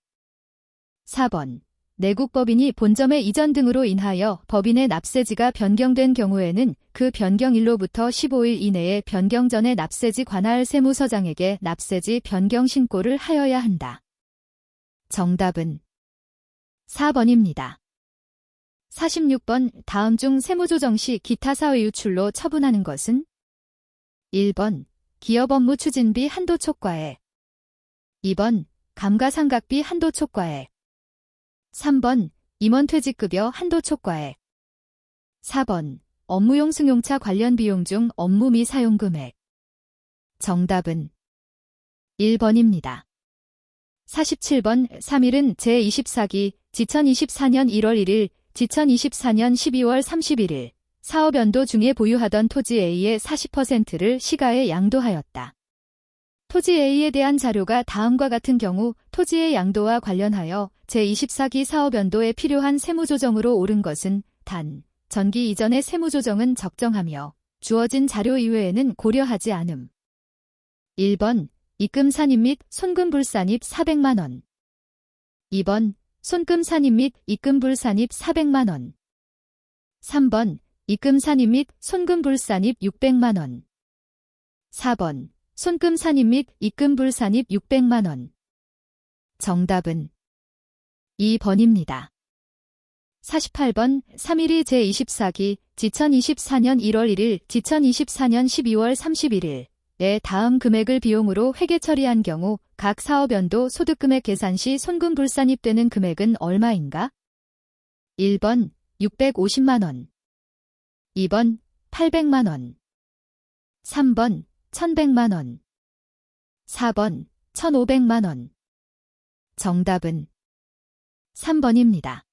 [SPEAKER 1] 4번. 내국법인이 본점의 이전 등으로 인하여 법인의 납세지가 변경된 경우에는 그 변경일로부터 15일 이내에 변경 전에 납세지 관할 세무서장에게 납세지 변경 신고를 하여야 한다. 정답은 4번입니다. 46번. 다음 중 세무조정 시 기타 사회 유출로 처분하는 것은? 1번. 기업 업무 추진비 한도 초과액. 2번. 감가상각비 한도 초과액. 3번. 임원퇴직급여 한도 초과액. 4번. 업무용 승용차 관련 비용 중 업무 미 사용 금액. 정답은 1번입니다. 47번. 3일은 제24기 지천24년 1월 1일, 지천24년 12월 31일 사업연도 중에 보유하던 토지 A의 40%를 시가에 양도하였다. 토지 A에 대한 자료가 다음과 같은 경우 토지의 양도와 관련하여 제24기 사업연도에 필요한 세무조정으로 옳은 것은 단, 전기 이전의 세무조정은 적정하며 주어진 자료 이외에는 고려하지 않음. 1번. 입금 산입 및 손금 불산입 400만원. 2번. 손금 산입 및 입금 불산입 400만원. 3번. 입금 산입 및 손금 불산입 600만원. 4번. 손금 산입 및 입금 불산입 600만원. 정답은 2번입니다. 48번. 3일이 제24기 지천24년 1월 1일, 지천24년 12월 31일 에 다음 금액을 비용으로 회계 처리한 경우 각 사업연도 소득금액 계산 시 손금 불산입되는 금액은 얼마인가? 1번 650만원, 2번 800만원, 3번 1100만원, 4번 1500만원. 정답은 3번입니다.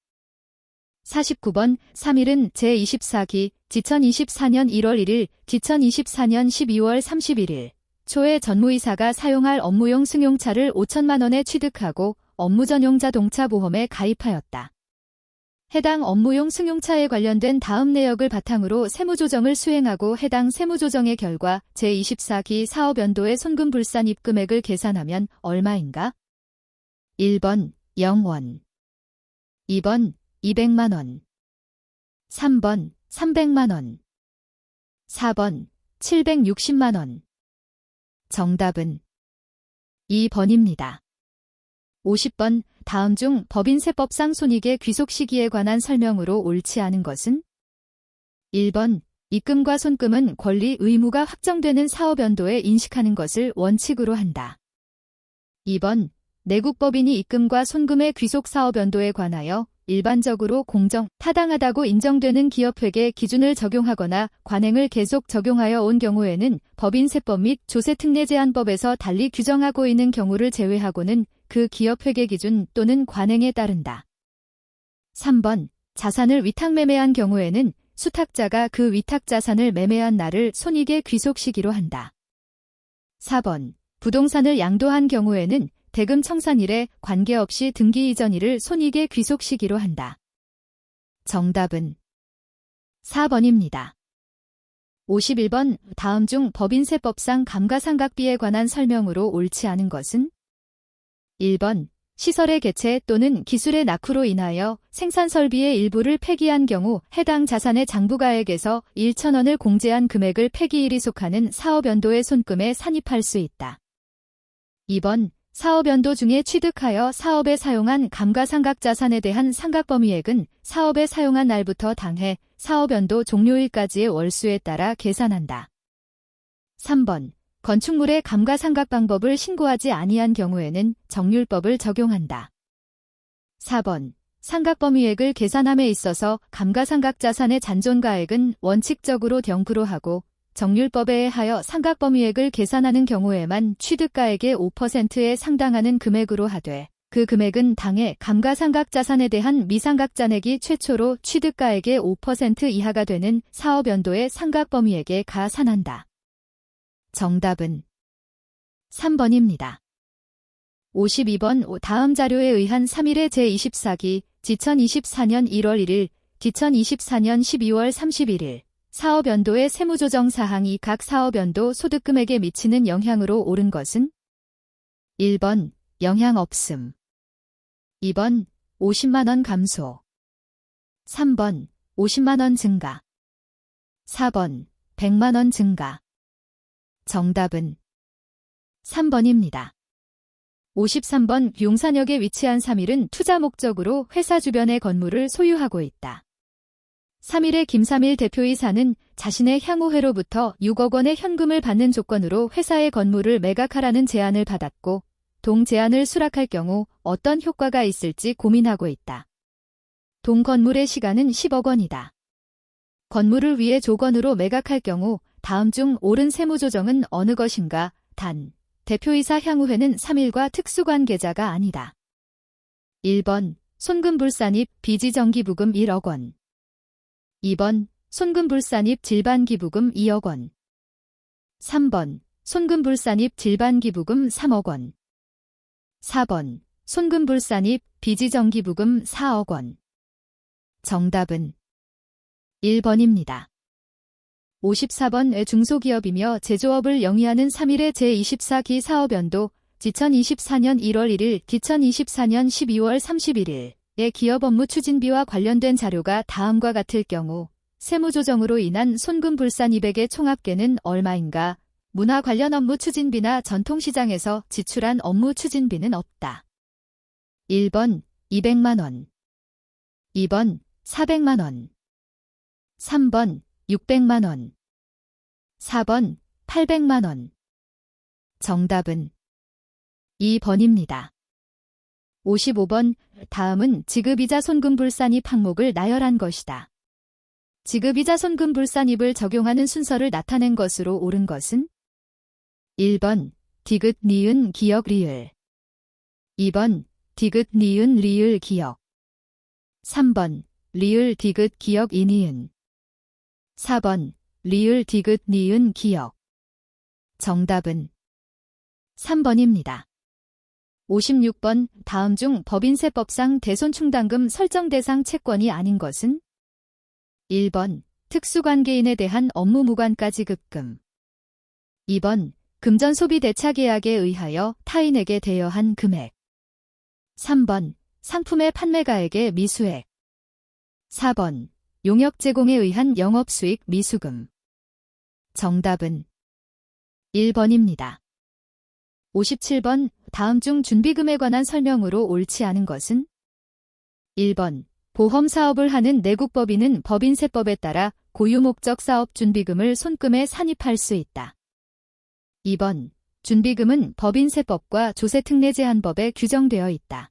[SPEAKER 1] 49번. 3일은 제24기 지천24년 1월 1일, 지천24년 12월 31일 초에 전무이사가 사용할 업무용 승용차를 5천만원에 취득하고 업무 전용 자동차 보험에 가입하였다. 해당 업무용 승용차에 관련된 다음 내역을 바탕으로 세무조정을 수행하고 해당 세무조정의 결과 제24기 사업연도의 손금 불산 입금액을 계산하면 얼마인가? 1번 0원, 2번 200만원, 3번 300만원, 4번 760만원. 정답은 2번입니다. 50번. 다음 중 법인세법상 손익의 귀속 시기에 관한 설명으로 옳지 않은 것은? 1번. 입금과 손금은 권리, 의무가 확정되는 사업연도에 인식하는 것을 원칙으로 한다. 2번. 내국법인이 입금과 손금의 귀속 사업연도에 관하여 일반적으로 공정, 타당하다고 인정되는 기업회계 기준을 적용하거나 관행을 계속 적용하여 온 경우에는 법인세법 및 조세특례제한법에서 달리 규정하고 있는 경우를 제외하고는 그 기업회계 기준 또는 관행에 따른다. 3번. 자산을 위탁매매한 경우에는 수탁자가 그 위탁자산을 매매한 날을 손익의 귀속 시기로 한다. 4번. 부동산을 양도한 경우에는 대금 청산일에 관계없이 등기 이전일을 손익의 귀속 시기로 한다. 정답은 4번입니다. 51번. 다음 중 법인세법상 감가상각비에 관한 설명으로 옳지 않은 것은? 1번. 시설의 개체 또는 기술의 낙후로 인하여 생산설비의 일부를 폐기한 경우 해당 자산의 장부가액에서 1,000원을 공제한 금액을 폐기일이 속하는 사업연도의 손금에 산입할 수 있다. 2번. 사업연도 중에 취득하여 사업에 사용한 감가상각자산에 대한 상각범위액은 사업에 사용한 날부터 당해 사업연도 종료일까지의 월수에 따라 계산한다. 3번. 건축물의 감가상각 방법을 신고하지 아니한 경우에는 정률법을 적용한다. 4번. 상각범위액을 계산함에 있어서 감가상각자산의 잔존가액은 원칙적으로 병부로 하고 정률법에 의하여 상각범위액을 계산하는 경우에만 취득가액의 5%에 상당하는 금액으로 하되 그 금액은 당해 감가상각자산에 대한 미상각잔액이 최초로 취득가액의 5% 이하가 되는 사업연도의 상각범위액에 가산한다. 정답은 3번입니다. 52번 다음 자료에 의한 3일의 제24기 지천24년 1월 1일, 지천24년 12월 31일 사업연도의 세무조정 사항이 각 사업연도 소득금액에 미치는 영향으로 옳은 것은 1번 영향 없음, 2번 50만원 감소, 3번 50만원 증가, 4번 100만원 증가. 정답은 3번입니다. 53번 용산역에 위치한 3일은 투자 목적으로 회사 주변의 건물을 소유하고 있다. 3일의 김삼일 대표이사는 자신의 향후회로부터 6억 원의 현금을 받는 조건으로 회사의 건물을 매각하라는 제안을 받았고 동 제안을 수락할 경우 어떤 효과가 있을지 고민하고 있다. 동 건물의 시가는 10억 원이다. 건물을 위해 조건으로 매각할 경우 다음 중 옳은 세무조정은 어느 것인가? 단, 대표이사 향후회는 3일과 특수관계자가 아니다. 1번 손금불산입 비지정기부금 1억 원, 2번 손금불산입 질반기부금 2억 원, 3번 손금불산입 질반기부금 3억 원, 4번 손금불산입 비지정기부금 4억 원. 정답은 1번입니다. 54번 중소기업이며 제조업을 영위하는 3일의 제24기 사업연도 지천24년 1월 1일, 지천24년 12월 31일의 기업 업무 추진비와 관련된 자료가 다음과 같을 경우 세무조정으로 인한 손금불산입액의 총합계는 얼마인가? 문화 관련 업무 추진비나 전통시장에서 지출한 업무 추진비는 없다. 1번 200만원, 2번 400만원, 3번 600만원, 4번 800만원. 정답은 2번입니다. 55번 다음은 지급이자 손금불산입 항목을 나열한 것이다. 지급이자 손금불산입을 적용하는 순서를 나타낸 것으로 옳은 것은 1번 디귿 니은 기역 리을, 2번 디귿 니은 리을 기역, 3번 리을 디귿 기역 이니은, 4번 리을 디귿 니은 기역. 정답은 3번입니다. 56번 다음 중 법인세법상 대손충당금 설정 대상 채권이 아닌 것은 1번 특수관계인에 대한 업무 무관가 지급금, 2번 금전소비대차계약에 의하여 타인에게 대여한 금액, 3번 상품의 판매가액의 미수액, 4번 용역 제공에 의한 영업수익 미수금. 정답은 1번입니다. 57번 다음 중 준비금에 관한 설명으로 옳지 않은 것은 1번 보험사업을 하는 내국법인은 법인세법에 따라 고유목적 사업 준비금을 손금에 산입할 수 있다. 2번 준비금은 법인세법과 조세특례제한법에 규정되어 있다.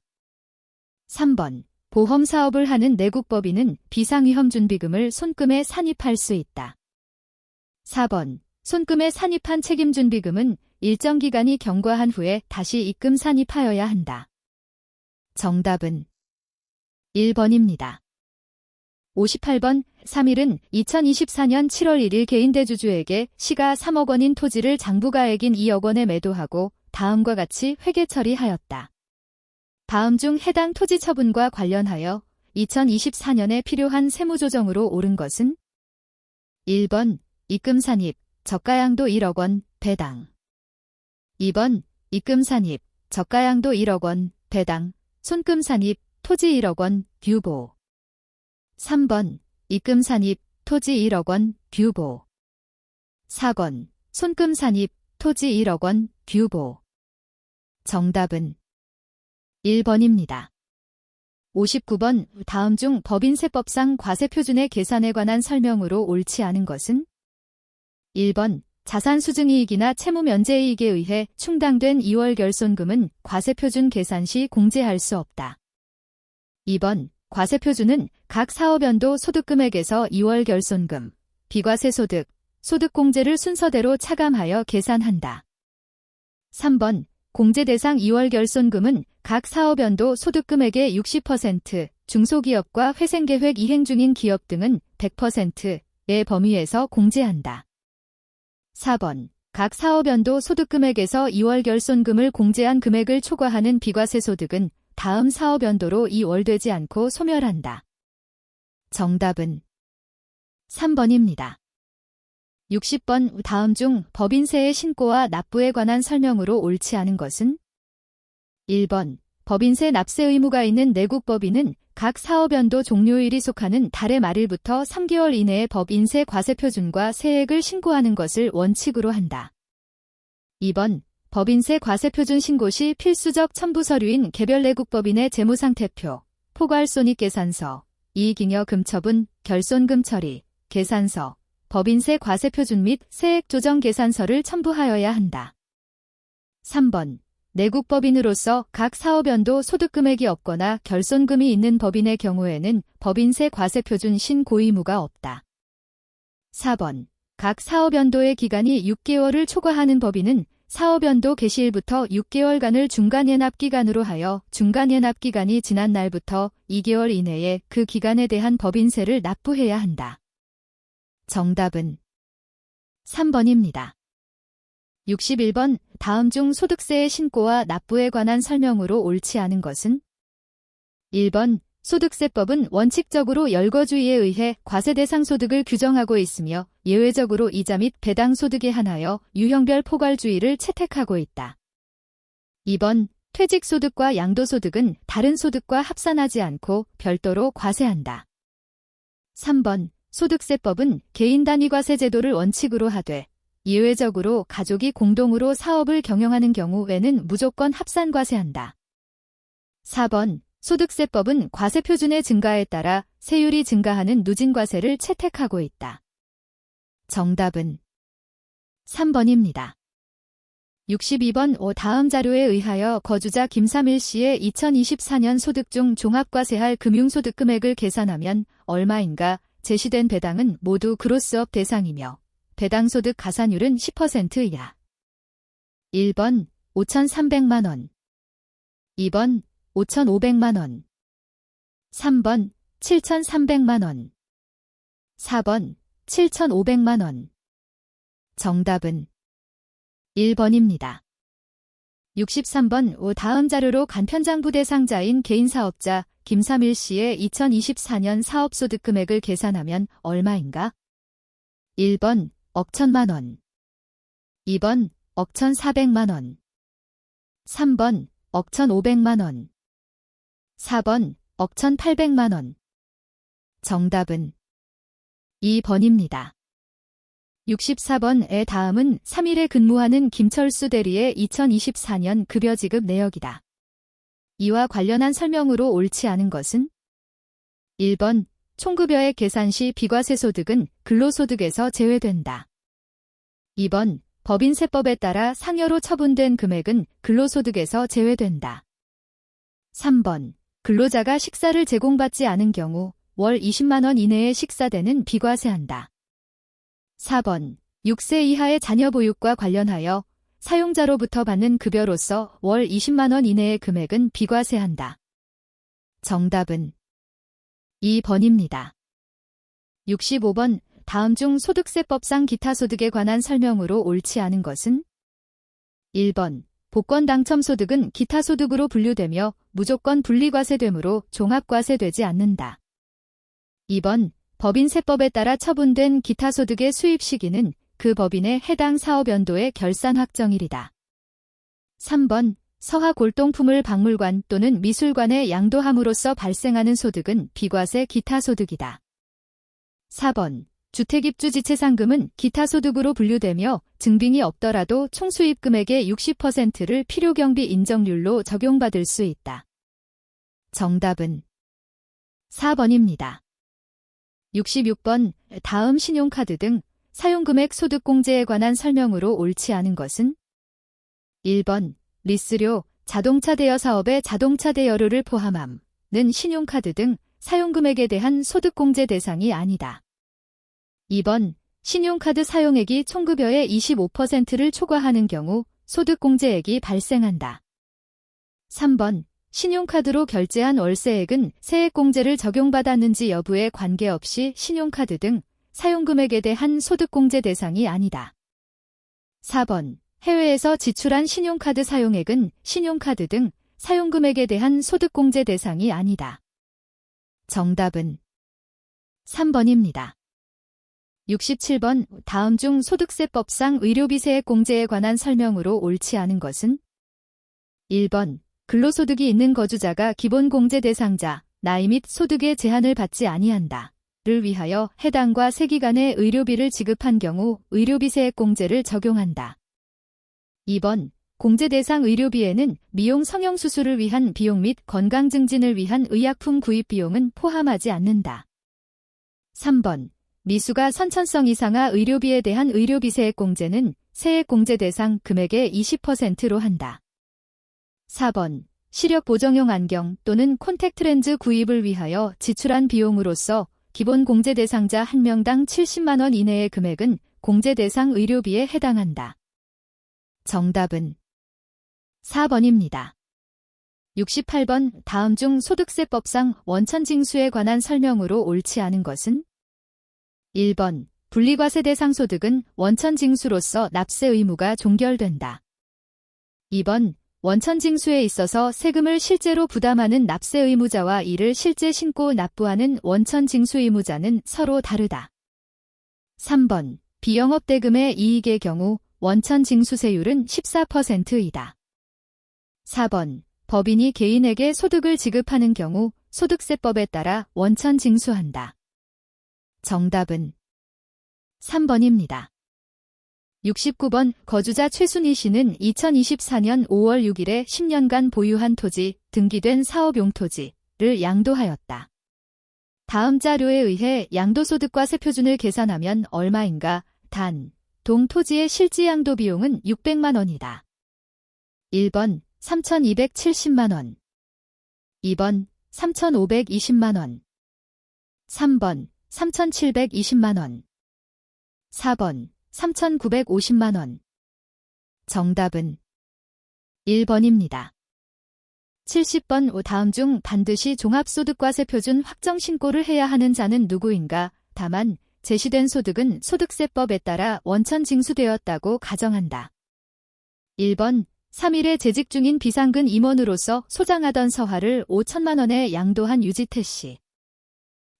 [SPEAKER 1] 3번 보험사업을 하는 내국법인은 비상위험 준비금을 손금에 산입할 수 있다. 4번 손금에 산입한 책임준비금은 일정 기간이 경과한 후에 다시 입금 산입하여야 한다. 정답은 1번입니다. 58번 3일은 2024년 7월 1일 개인 대주주에게 시가 3억 원인 토지를 장부가액인 2억 원에 매도하고 다음과 같이 회계 처리하였다. 다음 중 해당 토지 처분과 관련하여 2024년에 필요한 세무조정으로 옳은 것은 1번 입금 산입 저가양도 1억 원 배당, 2번 입금 산입 저가양도 1억 원 배당 손금 산입 토지 1억 원 규보, 3번 입금 산입 토지 1억 원 규보, 4번 손금 산입 토지 1억 원 규보. 정답은 1번입니다. 59번 다음 중 법인세법상 과세표준의 계산에 관한 설명으로 옳지 않은 것은 1번 자산수증이익이나 채무면제이익에 의해 충당된 2월 결손금은 과세표준 계산 시 공제할 수 없다. 2번 과세표준은 각 사업연도 소득금액에서 2월 결손금, 비과세소득, 소득공제를 순서대로 차감하여 계산한다. 3번 공제 대상 2월 결손금은 각 사업연도 소득금액의 60%, 중소기업과 회생계획 이행 중인 기업 등은 100%의 범위에서 공제한다. 4번 각 사업연도 소득금액에서 2월 결손금을 공제한 금액을 초과하는 비과세소득은 다음 사업연도로 2월되지 않고 소멸한다. 정답은 3번입니다. 60번 다음 중 법인세의 신고와 납부에 관한 설명으로 옳지 않은 것은? 1번 법인세 납세 의무가 있는 내국법인은 각 사업연도 종료일이 속하는 달의 말일부터 3개월 이내에 법인세 과세표준과 세액을 신고하는 것을 원칙으로 한다. 2번 법인세 과세표준 신고 시 필수적 첨부 서류인 개별 내국법인의 재무상태표, 포괄손익계산서, 이익잉여 금처분, 결손금 처리, 계산서, 법인세 과세표준 및 세액조정계산서를 첨부하여야 한다. 3번 내국법인으로서 각 사업연도 소득금액이 없거나 결손금이 있는 법인의 경우에는 법인세 과세표준 신고 의무가 없다. 4번 각 사업연도의 기간이 6개월을 초과하는 법인은 사업연도 개시일부터 6개월간을 중간연합기간으로 하여 중간연합기간이 지난 날부터 2개월 이내에 그 기간에 대한 법인세를 납부해야 한다. 정답은 3번입니다. 61번 다음 중 소득세의 신고와 납부에 관한 설명으로 옳지 않은 것은? 1번 소득세법은 원칙적으로 열거주의에 의해 과세 대상 소득을 규정하고 있으며 예외적으로 이자 및 배당 소득에 한하여 유형별 포괄주의를 채택하고 있다. 2번 퇴직소득과 양도소득은 다른 소득과 합산하지 않고 별도로 과세한다. 3번 소득세법은 개인 단위 과세 제도를 원칙으로 하되 예외적으로 가족이 공동으로 사업을 경영하는 경우에는 무조건 합산 과세한다. 4번 소득세법은 과세표준의 증가에 따라 세율이 증가하는 누진과세를 채택하고 있다. 정답은 3번입니다. 62번 다음 자료에 의하여 거주자 김삼일 씨의 2024년 소득 중 종합과세할 금융소득 금액을 계산하면 얼마인가? 제시된 배당은 모두 그로스업 대상이며 배당소득 가산율은 10%이야. 1번 5,300만원 2번 5,500만원 3번 7,300만원 4번 7,500만원 정답은 1번입니다. 63번 다음 자료로 간편장부 대상자인 개인사업자 김삼일 씨의 2024년 사업소득 금액을 계산하면 얼마인가? 1번 억 1,000만원 2번 억 1,400만원 3번 억 1,500만원 4번 억 1,800만원 정답은 2번입니다. 64번의 다음은 3일에 근무하는 김철수 대리의 2024년 급여 지급 내역이다. 이와 관련한 설명으로 옳지 않은 것은? 1번 총급여액 계산 시 비과세 소득은 근로소득에서 제외된다. 2번 법인세법에 따라 상여로 처분된 금액은 근로소득에서 제외된다. 3번 근로자가 식사를 제공받지 않은 경우 월 20만원 이내의 식사대는 비과세한다. 4번 6세 이하의 자녀 보육과 관련하여 사용자로부터 받는 급여로서 월 20만원 이내의 금액은 비과세한다. 정답은 2번입니다. 65번 다음 중 소득세법상 기타 소득에 관한 설명으로 옳지 않은 것은? 1번 복권 당첨 소득은 기타 소득으로 분류되며 무조건 분리과세되므로 종합과세되지 않는다. 2번 법인세법에 따라 처분된 기타 소득의 수입 시기는 그 법인의 해당 사업연도의 결산 확정일이다. 3번 서하 골동품을 박물관 또는 미술관에 양도함으로써 발생하는 소득은 비과세 기타 소득이다. 4번 주택입주지체상금은 기타 소득으로 분류되며 증빙이 없더라도 총수입 금액의 60%를 필요경비 인정률로 적용받을 수 있다. 정답은 4번입니다. 66번 다음 신용카드 등 사용금액 소득공제에 관한 설명으로 옳지 않은 것은? 1번 리스료, 자동차 대여 사업의 자동차 대여료를 포함함는 신용카드 등 사용금액에 대한 소득공제 대상이 아니다. 2번, 신용카드 사용액이 총급여의 25%를 초과하는 경우 소득공제액이 발생한다. 3번, 신용카드로 결제한 월세액은 세액공제를 적용받았는지 여부에 관계없이 신용카드 등 사용금액에 대한 소득공제 대상이 아니다. 4번, 해외에서 지출한 신용카드 사용액은 신용카드 등 사용금액에 대한 소득공제 대상이 아니다. 정답은 3번입니다. 67번, 다음 중 소득세법상 의료비세액 공제에 관한 설명으로 옳지 않은 것은? 1번, 근로소득이 있는 거주자가 기본공제 대상자, 나이 및 소득의 제한을 받지 아니한다. 를 위하여 해당과 세기간의 의료비를 지급한 경우 의료비세액 공제를 적용한다. 2번, 공제 대상 의료비에는 미용 성형수술을 위한 비용 및 건강증진을 위한 의약품 구입 비용은 포함하지 않는다. 3번, 미수가 선천성 이상화 의료비에 대한 의료비세액 공제는 세액 공제 대상 금액의 20%로 한다. 4번, 시력 보정용 안경 또는 콘택트렌즈 구입을 위하여 지출한 비용으로서 기본 공제 대상자 1명당 70만 원 이내의 금액은 공제 대상 의료비에 해당한다. 정답은 4번입니다. 68번, 다음 중 소득세법상 원천징수에 관한 설명으로 옳지 않은 것은? 1번, 분리과세 대상 소득은 원천징수로서 납세 의무가 종결된다. 2번, 원천징수에 있어서 세금을 실제로 부담하는 납세 의무자와 이를 실제 신고 납부하는 원천징수 의무자는 서로 다르다. 3번, 비영업대금의 이익의 경우 원천징수세율은 14%이다. 4번, 법인이 개인에게 소득을 지급하는 경우 소득세법에 따라 원천징수한다. 정답은 3번입니다. 69번, 거주자 최순희 씨는 2024년 5월 6일에 10년간 보유한 토지, 등기된 사업 용토지를 양도하였다. 다음 자료에 의해 양도소득과 세표준을 계산하면 얼마인가? 단, 동 토지의 실지 양도 비용은 600만 원이다. 1번, 3,270만 원. 2번, 3,520만 원. 3번, 3,720만 원. 4번, 3,950만 원. 정답은 1번입니다. 70번, 다음 중 반드시 종합소득과세표준 확정 신고를 해야 하는 자는 누구인가? 다만 제시된 소득은 소득세법에 따라 원천징수되었다고 가정한다. 1번, 3일에 재직 중인 비상근 임원으로서 소장하던 서화를 5천만 원에 양도한 유지태 씨.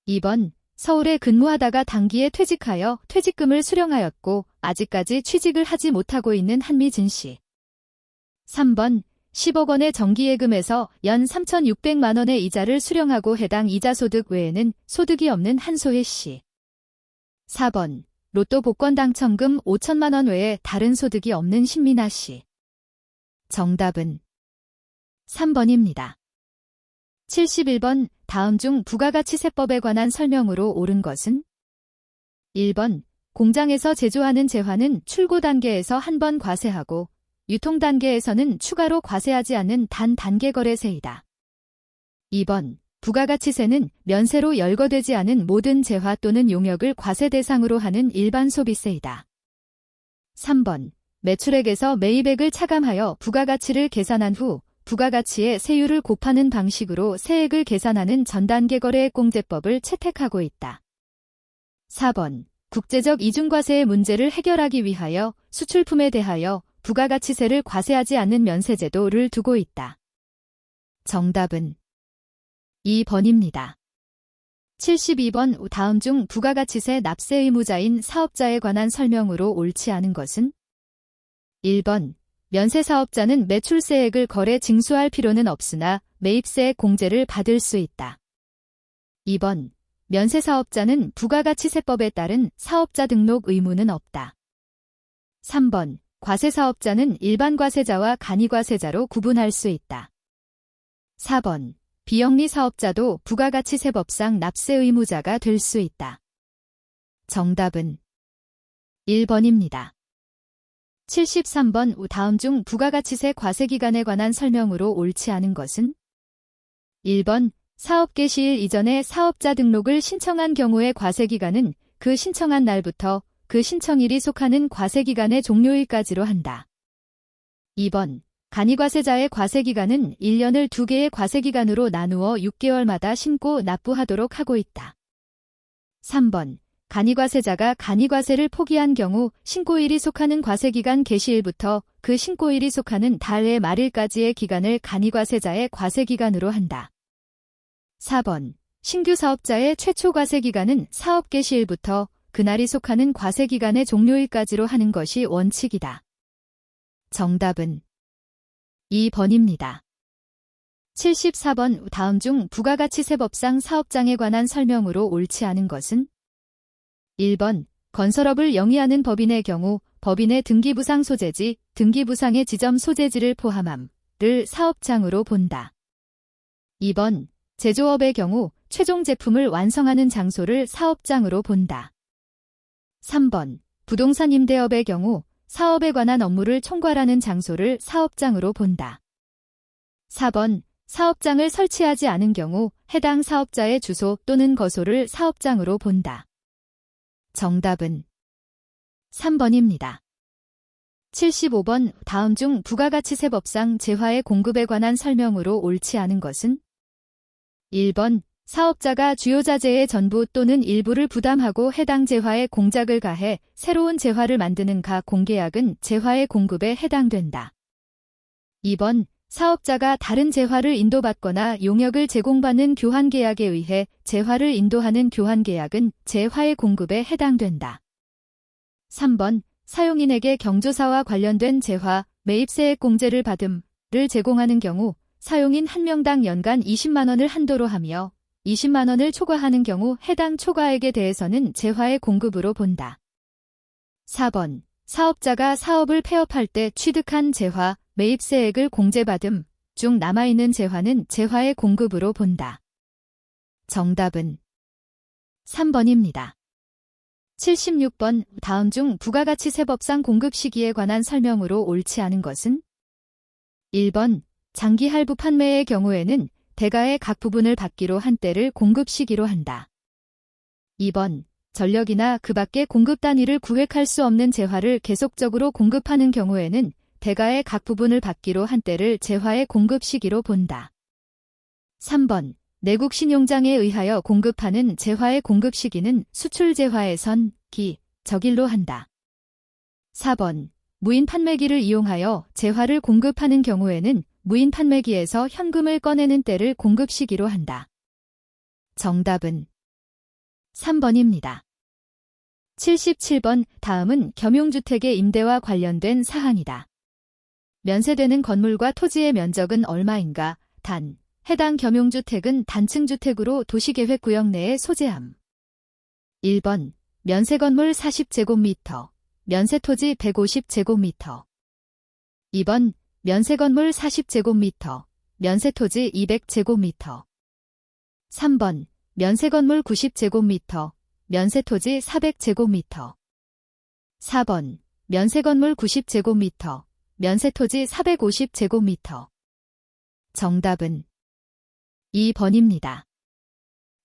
[SPEAKER 1] 2번, 서울에 근무하다가 단기에 퇴직하여 퇴직금을 수령하였고 아직까지 취직을 하지 못하고 있는 한미진 씨. 3번, 10억 원의 정기예금에서 연 3,600만 원의 이자를 수령하고 해당 이자소득 외에는 소득이 없는 한소혜 씨. 4번, 로또 복권 당첨금 5천만 원 외에 다른 소득이 없는 신민아 씨. 정답은 3번입니다. 71번, 다음 중 부가가치세법에 관한 설명으로 옳은 것은? 1번, 공장에서 제조하는 재화는 출고 단계에서 한 번 과세하고 유통 단계에서는 추가로 과세하지 않는 단단계 거래세이다. 2번, 부가가치세는 면세로 열거되지 않은 모든 재화 또는 용역을 과세 대상으로 하는 일반 소비세이다. 3번, 매출액에서 매입액을 차감하여 부가가치를 계산한 후 부가가치의 세율을 곱하는 방식으로 세액을 계산하는 전단계 거래액공제법을 채택하고 있다. 4번, 국제적 이중과세의 문제를 해결하기 위하여 수출품에 대하여 부가가치세를 과세하지 않는 면세제도를 두고 있다. 정답은 2번입니다. 72번, 다음 중 부가가치세 납세 의무자인 사업자에 관한 설명으로 옳지 않은 것은? 1번, 면세사업자는 매출세액을 거래 징수할 필요는 없으나 매입세액 공제를 받을 수 있다. 2번, 면세사업자는 부가가치세법에 따른 사업자 등록 의무는 없다. 3번, 과세사업자는 일반 과세자와 간이과세자로 구분할 수 있다. 4번, 비영리사업자도 부가가치세법상 납세 의무자가 될 수 있다. 정답은 1번입니다. 73번, 다음 중 부가가치세 과세기간에 관한 설명으로 옳지 않은 것은? 1번, 사업 개시일 이전에 사업자 등록을 신청한 경우의 과세기간은 그 신청한 날부터 그 신청일이 속하는 과세기간의 종료일까지로 한다. 2번. 간이과세자의 과세기간은 1년을 2개의 과세기간으로 나누어 6개월마다 신고 납부하도록 하고 있다. 3번. 간이과세자가 간이과세를 포기한 경우 신고일이 속하는 과세기간 개시일부터 그 신고일이 속하는 달의 말일까지의 기간을 간이과세자의 과세기간으로 한다. 4번. 신규 사업자의 최초 과세기간은 사업 개시일부터 그날이 속하는 과세기간의 종료일까지로 하는 것이 원칙이다. 정답은 2번입니다. 74번. 다음 중 부가가치세법상 사업장에 관한 설명으로 옳지 않은 것은? 1번. 건설업을 영위하는 법인의 경우 법인의 등기부상 소재지, 등기부상의 지점 소재지를 포함함을 사업장으로 본다. 2번. 제조업의 경우 최종 제품을 완성하는 장소를 사업장으로 본다. 3번. 부동산 임대업의 경우 사업에 관한 업무를 총괄하는 장소를 사업장으로 본다. 4번. 사업장을 설치하지 않은 경우 해당 사업자의 주소 또는 거소를 사업장으로 본다. 정답은 3번입니다. 75번. 다음 중 부가가치세법상 재화의 공급에 관한 설명으로 옳지 않은 것은? 1번. 사업자가 주요 자재의 전부 또는 일부를 부담하고 해당 재화에 공작을 가해 새로운 재화를 만드는 가공계약은 재화의 공급에 해당된다. 2번. 사업자가 다른 재화를 인도받거나 용역을 제공받는 교환계약에 의해 재화를 인도하는 교환계약은 재화의 공급에 해당된다. 3번. 사용인에게 경조사와 관련된 재화, 매입세액 공제를 받음을 제공하는 경우 사용인 1명당 연간 20만 원을 한도로 하며 20만 원을 초과하는 경우 해당 초과액에 대해서는 재화의 공급으로 본다. 4번. 사업자가 사업을 폐업할 때 취득한 재화, 매입세액을 공제받음 중 남아있는 재화는 재화의 공급으로 본다. 정답은 3번입니다. 76번. 다음 중 부가가치세법상 공급 시기에 관한 설명으로 옳지 않은 것은? 1번. 장기 할부 판매의 경우에는 대가의 각 부분을 받기로 한 때를 공급 시기로 한다. 2번. 전력이나 그 밖의 공급 단위를 구획할 수 없는 재화를 계속적으로 공급하는 경우에는 대가의 각 부분을 받기로 한 때를 재화의 공급 시기로 본다. 3번. 내국 신용장에 의하여 공급하는 재화의 공급 시기는 수출 재화의 선, 기, 적일로 한다. 4번. 무인 판매기를 이용하여 재화를 공급하는 경우에는 무인 판매기에서 현금을 꺼내는 때를 공급 시기로 한다. 정답은 3번입니다. 77번. 다음은 겸용주택의 임대와 관련된 사항이다. 면세되는 건물과 토지의 면적은 얼마인가? 단. 해당 겸용주택은 단층주택으로 도시계획구역 내에 소재함. 1번. 면세건물 40제곱미터, 면세토지 150제곱미터. 2번. 면세건물 40제곱미터, 면세토지 200제곱미터. 3번. 면세건물 90제곱미터, 면세토지 400제곱미터. 4번. 면세건물 90제곱미터, 면세토지 450제곱미터. 정답은 2번입니다.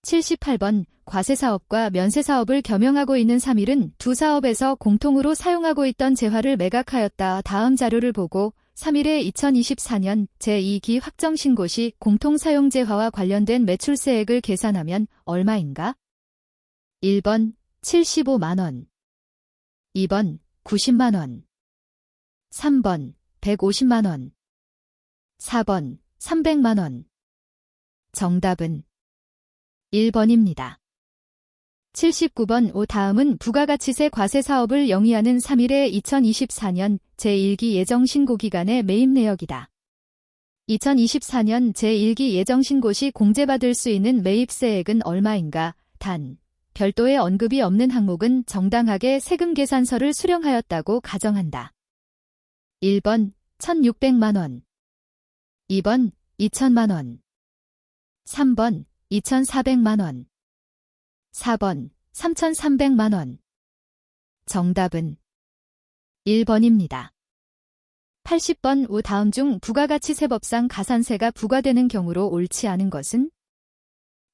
[SPEAKER 1] 78번. 과세사업과 면세사업을 겸용하고 있는 3일은 두 사업에서 공통으로 사용하고 있던 재화를 매각하였다. 다음 자료를 보고 3일의 2024년 제2기 확정신고 시 공통사용재화와 관련된 매출세액을 계산하면 얼마인가? 1번 75만원, 2번 90만원, 3번 150만원, 4번 300만원. 정답은 1번입니다. 79번. 다음은 부가가치세 과세사업을 영위하는 3일의 2024년 제1기 예정신고기간의 매입 내역이다. 2024년 제1기 예정신고 시 공제받을 수 있는 매입세액은 얼마인가? 단. 별도의 언급이 없는 항목은 정당하게 세금계산서를 수령하였다고 가정한다. 1번 1,600만원, 2번 2,000만원, 3번 2,400만원, 4번 3,300만원. 정답은 1번입니다. 80번. 다음 중 부가가치세법상 가산세가 부과되는 경우로 옳지 않은 것은?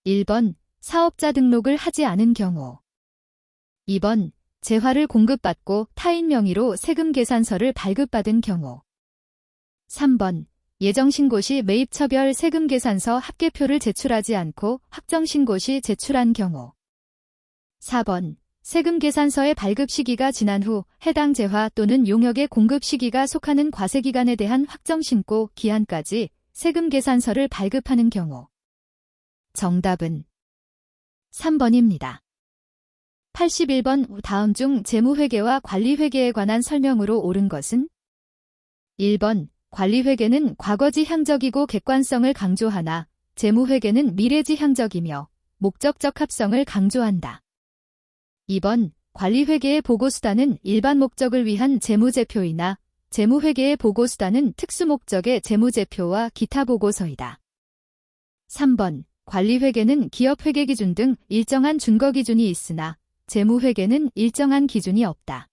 [SPEAKER 1] 1번 사업자 등록을 하지 않은 경우. 2번 재화를 공급받고 타인 명의로 세금 계산서를 발급받은 경우. 3번 예정신고 시 매입처별 세금 계산서 합계표를 제출하지 않고 확정신고 시 제출한 경우. 4번 세금 계산서의 발급 시기가 지난 후 해당 재화 또는 용역의 공급 시기가 속하는 과세기간에 대한 확정신고 기한까지 세금 계산서를 발급하는 경우. 정답은 3번입니다. 81번 다음 중 재무회계와 관리회계에 관한 설명으로 옳은 것은? 1번 관리회계는 과거지향적이고 객관성을 강조하나 재무회계는 미래지향적이며 목적적 합성을 강조한다. 2번 관리회계의 보고수단은 일반 목적을 위한 재무제표이나 재무회계의 보고수단은 특수목적의 재무제표와 기타 보고서이다. 3번 관리회계는 기업회계기준 등 일정한 준거기준이 있으나 재무회계는 일정한 기준이 없다.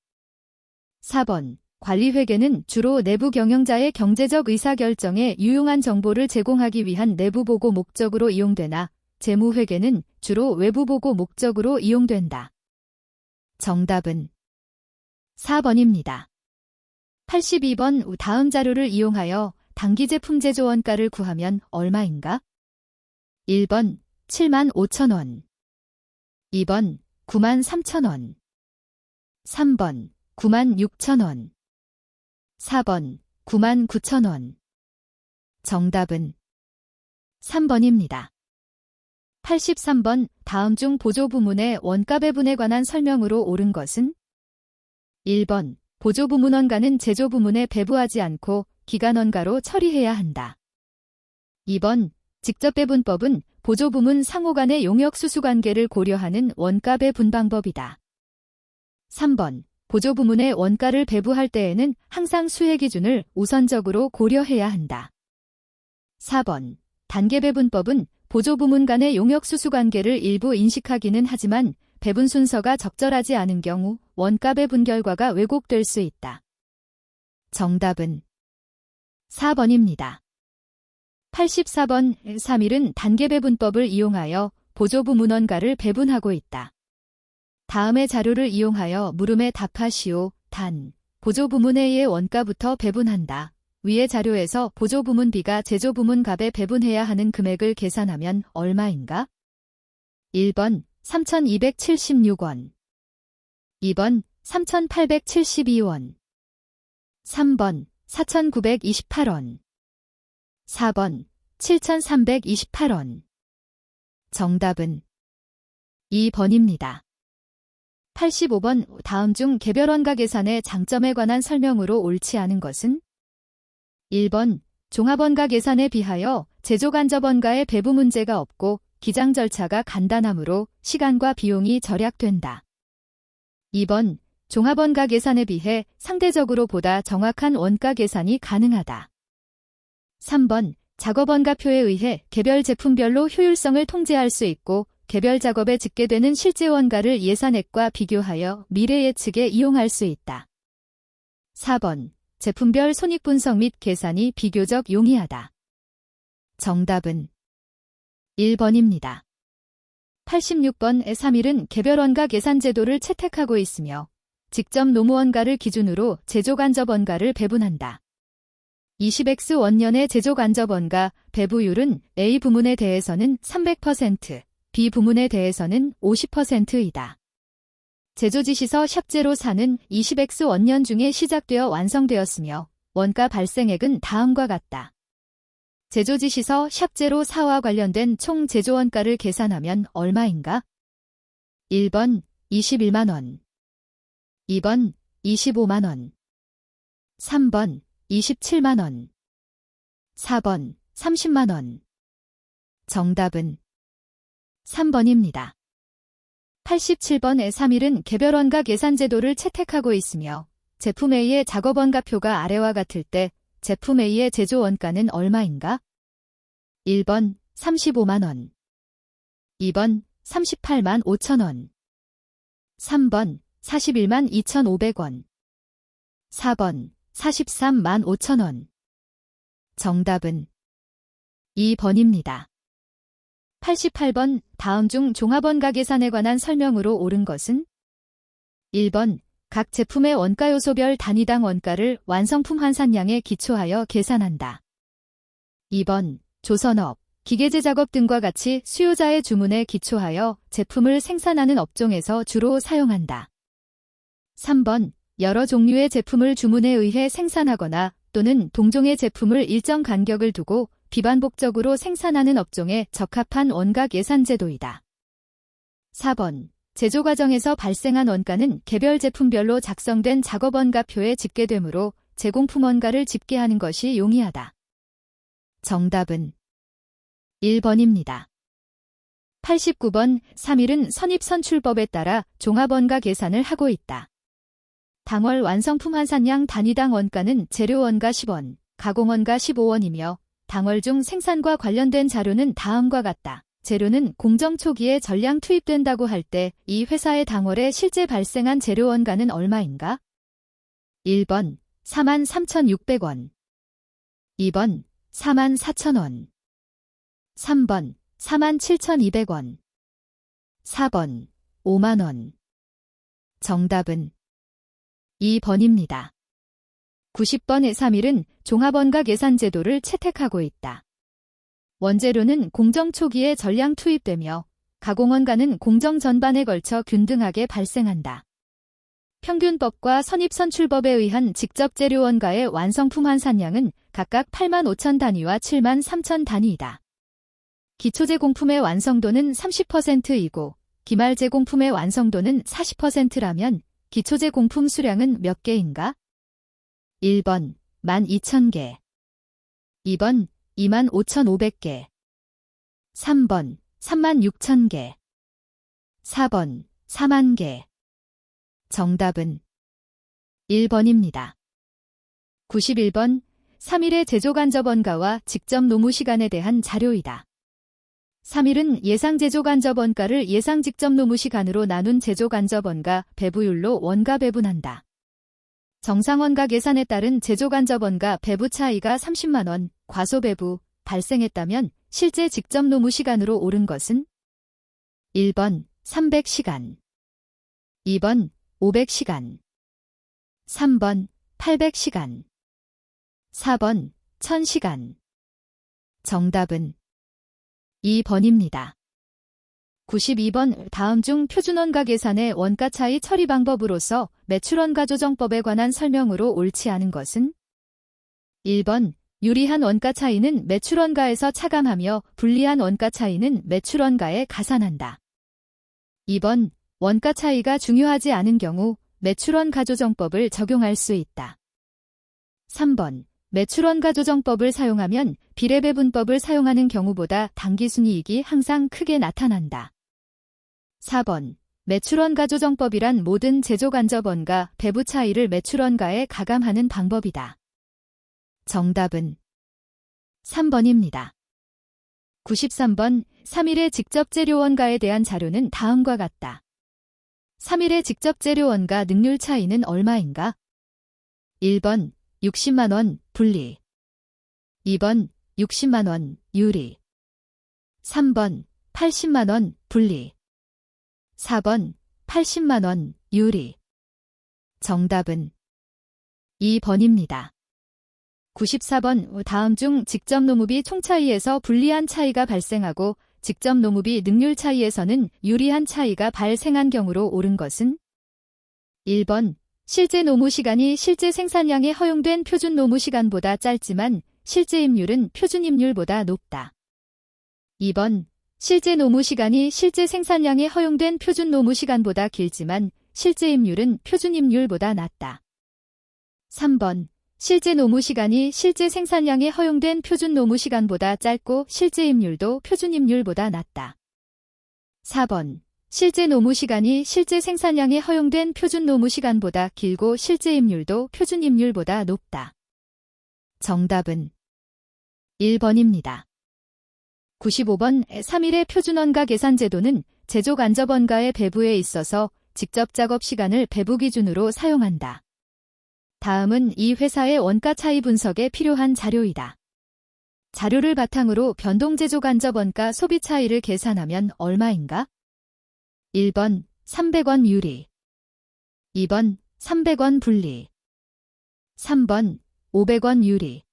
[SPEAKER 1] 4번 관리회계는 주로 내부 경영자의 경제적 의사결정에 유용한 정보를 제공하기 위한 내부보고 목적으로 이용되나 재무회계는 주로 외부보고 목적으로 이용된다. 정답은 4번입니다. 82번 다음 자료를 이용하여 당기제품 제조 원가를 구하면 얼마인가? 1번 75,000원 2번 93,000원 3번 96,000원 4번 99,000원 정답은 3번입니다. 83번 다음 중 보조부문의 원가 배분에 관한 설명으로 옳은 것은? 1번 보조부문 원가는 제조부문에 배부하지 않고 기간원가로 처리해야 한다. 2번 직접배분법은 보조부문 상호 간의 용역수수관계를 고려하는 원가 배분 방법이다. 3번 보조부문의 원가를 배부할 때에는 항상 수혜기준을 우선적으로 고려해야 한다. 4번 단계배분법은 보조부문 간의 용역수수관계를 일부 인식하기는 하지만 배분 순서가 적절하지 않은 경우 원가 배분 결과가 왜곡될 수 있다. 정답은 4번입니다. 84번 3일은 단계배분법을 이용하여 보조부문 원가를 배분하고 있다. 다음의 자료를 이용하여 물음에 답하시오. 단, 보조부문 A의 원가부터 배분한다. 위의 자료에서 보조부문 B가 제조부문 갑에 배분해야 하는 금액을 계산하면 얼마인가? 1번 3,276원 2번 3,872원 3번 4,928원 4번 7,328원 정답은 2번입니다. 85번 다음 중 개별원가 계산의 장점에 관한 설명으로 옳지 않은 것은? 1번 종합원가 계산에 비하여 제조간접원가의 배부 문제가 없고 기장 절차가 간단하므로 시간과 비용이 절약된다. 2번 종합원가 계산에 비해 상대적으로 보다 정확한 원가 계산이 가능하다. 3번 작업원가표에 의해 개별 제품별로 효율성을 통제할 수 있고 개별 작업에 집계되는 실제 원가를 예산액과 비교하여 미래 예측에 이용할 수 있다. 4번 제품별 손익분석 및 계산이 비교적 용이하다. 정답은 1번입니다. 86번 3일은 개별원가 계산 제도를 채택하고 있으며 직접 노무원가를 기준으로 제조간접원가를 배분한다. 20X 원년의 제조간접원가 배부율은 A 부문에 대해서는 300%, B 부문에 대해서는 50%이다. 제조지시서 샵04는 20X 원년 중에 시작되어 완성되었으며 원가 발생액은 다음과 같다. 제조지시서 샵04와 관련된 총 제조원가를 계산하면 얼마인가? 1번 21만원 2번 25만원 3번 27만원 4번 30만원 정답은 3번입니다. 87번 3일은 개별원가 계산 제도를 채택하고 있으며 제품 A의 작업원가표가 아래와 같을 때 제품 A의 제조원가는 얼마인가? 1번 35만원 2번 38만 5천원 3번 41만 2,500원 4번 43만 5천원 정답은 2번입니다. 88번 다음 중 종합원가 계산에 관한 설명으로 옳은 것은 1번 각 제품의 원가 요소별 단위당 원가를 완성품 환산량에 기초하여 계산한다. 2번 조선업, 기계제 작업 등과 같이 수요자의 주문에 기초하여 제품을 생산하는 업종에서 주로 사용한다. 3번 여러 종류의 제품을 주문에 의해 생산하거나 또는 동종의 제품을 일정 간격을 두고 비반복적으로 생산하는 업종에 적합한 원가 계산 제도이다. 4번 제조 과정에서 발생한 원가는 개별 제품별로 작성된 작업 원가표에 집계되므로 제공품 원가를 집계하는 것이 용이하다. 정답은 1번입니다. 89번 3일은 선입선출법에 따라 종합원가 계산을 하고 있다. 당월 완성품 환산량 단위당 원가는 재료원가 10원, 가공원가 15원이며 당월 중 생산과 관련된 자료는 다음과 같다. 재료는 공정 초기에 전량 투입된다고 할 때 이 회사의 당월에 실제 발생한 재료 원가는 얼마인가? 1번 43,600원 2번 44,000원 3번 47,200원 4번 5만원 정답은 2번입니다. 90번의 3일은 종합원가 계산 제도를 채택하고 있다. 원재료는 공정 초기에 전량 투입되며 가공원가는 공정 전반에 걸쳐 균등하게 발생한다. 평균법과 선입선출법에 의한 직접 재료원가의 완성품 환산량은 각각 85,000 단위와 73,000 단위이다. 기초제공품의 완성도는 30%이고 기말제공품의 완성도는 40%라면 기초제공품 수량은 몇 개인가? 1번 12,000개 2번 25,500개 3번 36,000개 4번 40,000개 정답은 1번입니다. 91번 3일의 제조간접원가와 직접 노무시간에 대한 자료이다. 3일은 예상 제조간접원가를 예상 직접 노무시간으로 나눈 제조간접원가 배부율로 원가 배분한다. 정상원가 계산에 따른 제조간접원가 배부 차이가 30만원, 과소배부, 발생했다면 실제 직접 노무시간으로 옳은 것은 1번 300시간 2번 500시간 3번 800시간 4번 1000시간 정답은 2번입니다. 92번 다음 중 표준원가 계산의 원가 차이 처리 방법으로서 매출원가 조정법에 관한 설명으로 옳지 않은 것은 1번 유리한 원가 차이는 매출원가에서 차감하며 불리한 원가 차이는 매출원가에 가산한다. 2번 원가 차이가 중요하지 않은 경우 매출원가 조정법을 적용할 수 있다. 3번 매출원가 조정법을 사용하면 비례배분법을 사용하는 경우보다 당기순이익이 항상 크게 나타난다. 4번 매출원가 조정법이란 모든 제조간접원가 배부 차이를 매출원가에 가감하는 방법이다. 정답은 3번입니다. 93번 3일의 직접 재료원가에 대한 자료는 다음과 같다. 3일의 직접 재료원가 능률 차이는 얼마인가? 1번 60만원 분리 2번 60만원 유리 3번 80만원 분리 4번 80만원 유리 정답은 2번입니다. 94번 다음 중 직접 노무비 총차이에서 불리한 차이가 발생하고 직접 노무비 능률 차이에서는 유리한 차이가 발생한 경우로 옳은 것은 1번 실제 노무 시간이 실제 생산량에 허용된 표준 노무 시간보다 짧지만 실제 임률은 표준 임률보다 높다. 2번 실제 노무 시간이 실제 생산량에 허용된 표준 노무 시간보다 길지만 실제 임률은 표준 임률보다 낮다. 3번 실제 노무 시간이 실제 생산량에 허용된 표준 노무 시간보다 짧고 실제 임률도 표준 임률보다 낮다. 4번 실제 노무 시간이 실제 생산량에 허용된 표준 노무 시간보다 길고 실제 임률도 표준 임률보다 높다. 정답은 1번입니다. 95번 3일의 표준원가 계산 제도는 제조간접원가의 배부에 있어서 직접 작업 시간을 배부 기준으로 사용한다. 다음은 이 회사의 원가 차이 분석에 필요한 자료이다. 자료를 바탕으로 변동제조간접원가 소비 차이를 계산하면 얼마인가? 1번 300원 유리, 2번 300원 분리, 3번 500원 유리,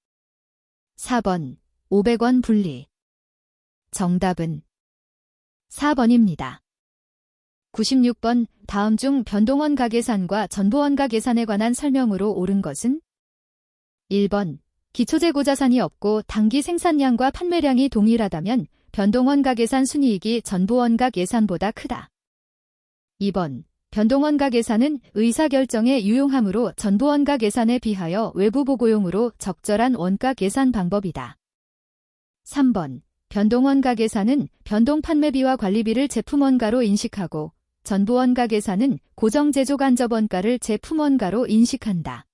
[SPEAKER 1] 4번 500원 분리. 정답은 4번입니다. 96번 다음 중 변동원가 계산과 전부원가 계산에 관한 설명으로 옳은 것은? 1번 기초재고자산이 없고 당기 생산량과 판매량이 동일하다면 변동원가 계산 순이익이 전부원가 계산보다 크다. 2번 변동원가 계산은 의사결정에 유용하므로 전부원가 계산에 비하여 외부 보고용으로 적절한 원가 계산 방법이다. 3번 변동원가 계산은 변동판매비와 관리비를 제품원가로 인식하고 전부원가 계산은 고정제조간접원가를 제품원가로 인식한다.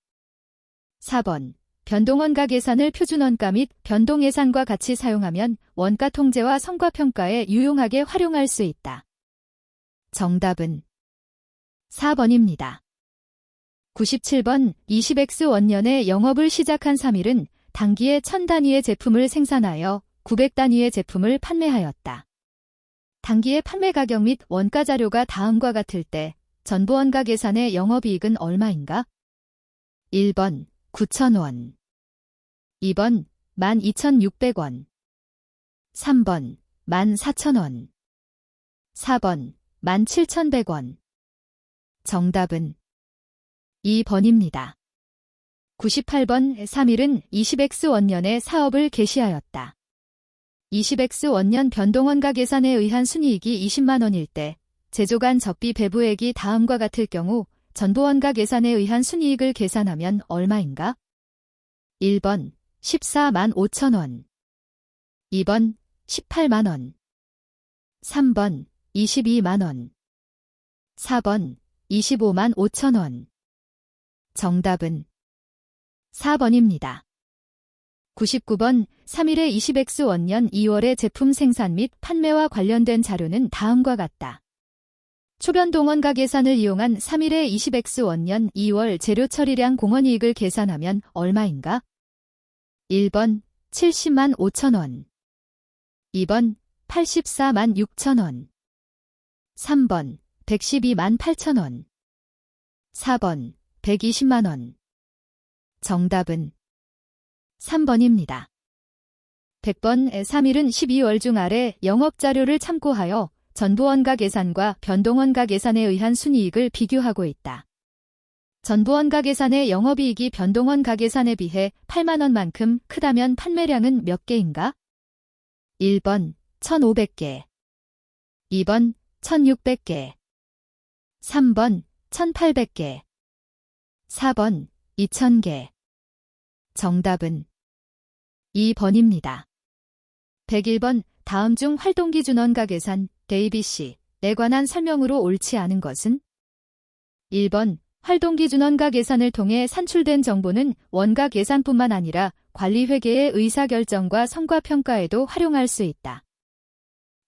[SPEAKER 1] 4번 변동원가 계산을 표준원가 및 변동예산과 같이 사용하면 원가 통제와 성과평가에 유용하게 활용할 수 있다. 정답은 4번입니다. 97번 20X 원년에 영업을 시작한 3일은 단기에 1000단위의 제품을 생산하여 900단위의 제품을 판매하였다. 단기의 판매 가격 및 원가 자료가 다음과 같을 때 전부원가 계산의 영업이익은 얼마인가? 1번 9,000원, 2번 12,600원, 3번 14,000원, 4번 17,100원. 정답은 2번입니다. 98번 3일은 20X 원년에 사업을 개시하였다. 20X 원년 변동원가 계산에 의한 순이익이 20만원일 때 제조간 적비 배부액이 다음과 같을 경우 전부원가 계산에 의한 순이익을 계산하면 얼마인가? 1번 14만 5천원, 2번 18만원, 3번 22만원, 4번 25만 5천원. 정답은 4번입니다. 99번 3일의 20X 원년 2월의 제품 생산 및 판매와 관련된 자료는 다음과 같다. 초변동원가 계산을 이용한 3일의 20X 원년 2월 재료 처리량 공원이익을 계산하면 얼마인가? 1번 70만 5천원, 2번 84만 6천원, 3번 112만 8천원, 4번 120만원. 정답은 3번입니다. 100번 3일은 12월 중 아래 영업자료를 참고하여 전부원가 계산과 변동원가 계산에 의한 순이익을 비교하고 있다. 전부원가 계산의 영업이익이 변동원가 계산에 비해 8만원만큼 크다면 판매량은 몇 개인가? 1번 1,500개, 2번 1,600개, 3번 1,800개, 4번 2,000개. 정답은 2번입니다. 101번 다음 중 활동기준원가 계산 ABC 에 관한 설명으로 옳지 않은 것은? 1번 활동기준원가 계산을 통해 산출된 정보는 원가 계산뿐만 아니라 관리회계의 의사결정과 성과평가에도 활용할 수 있다.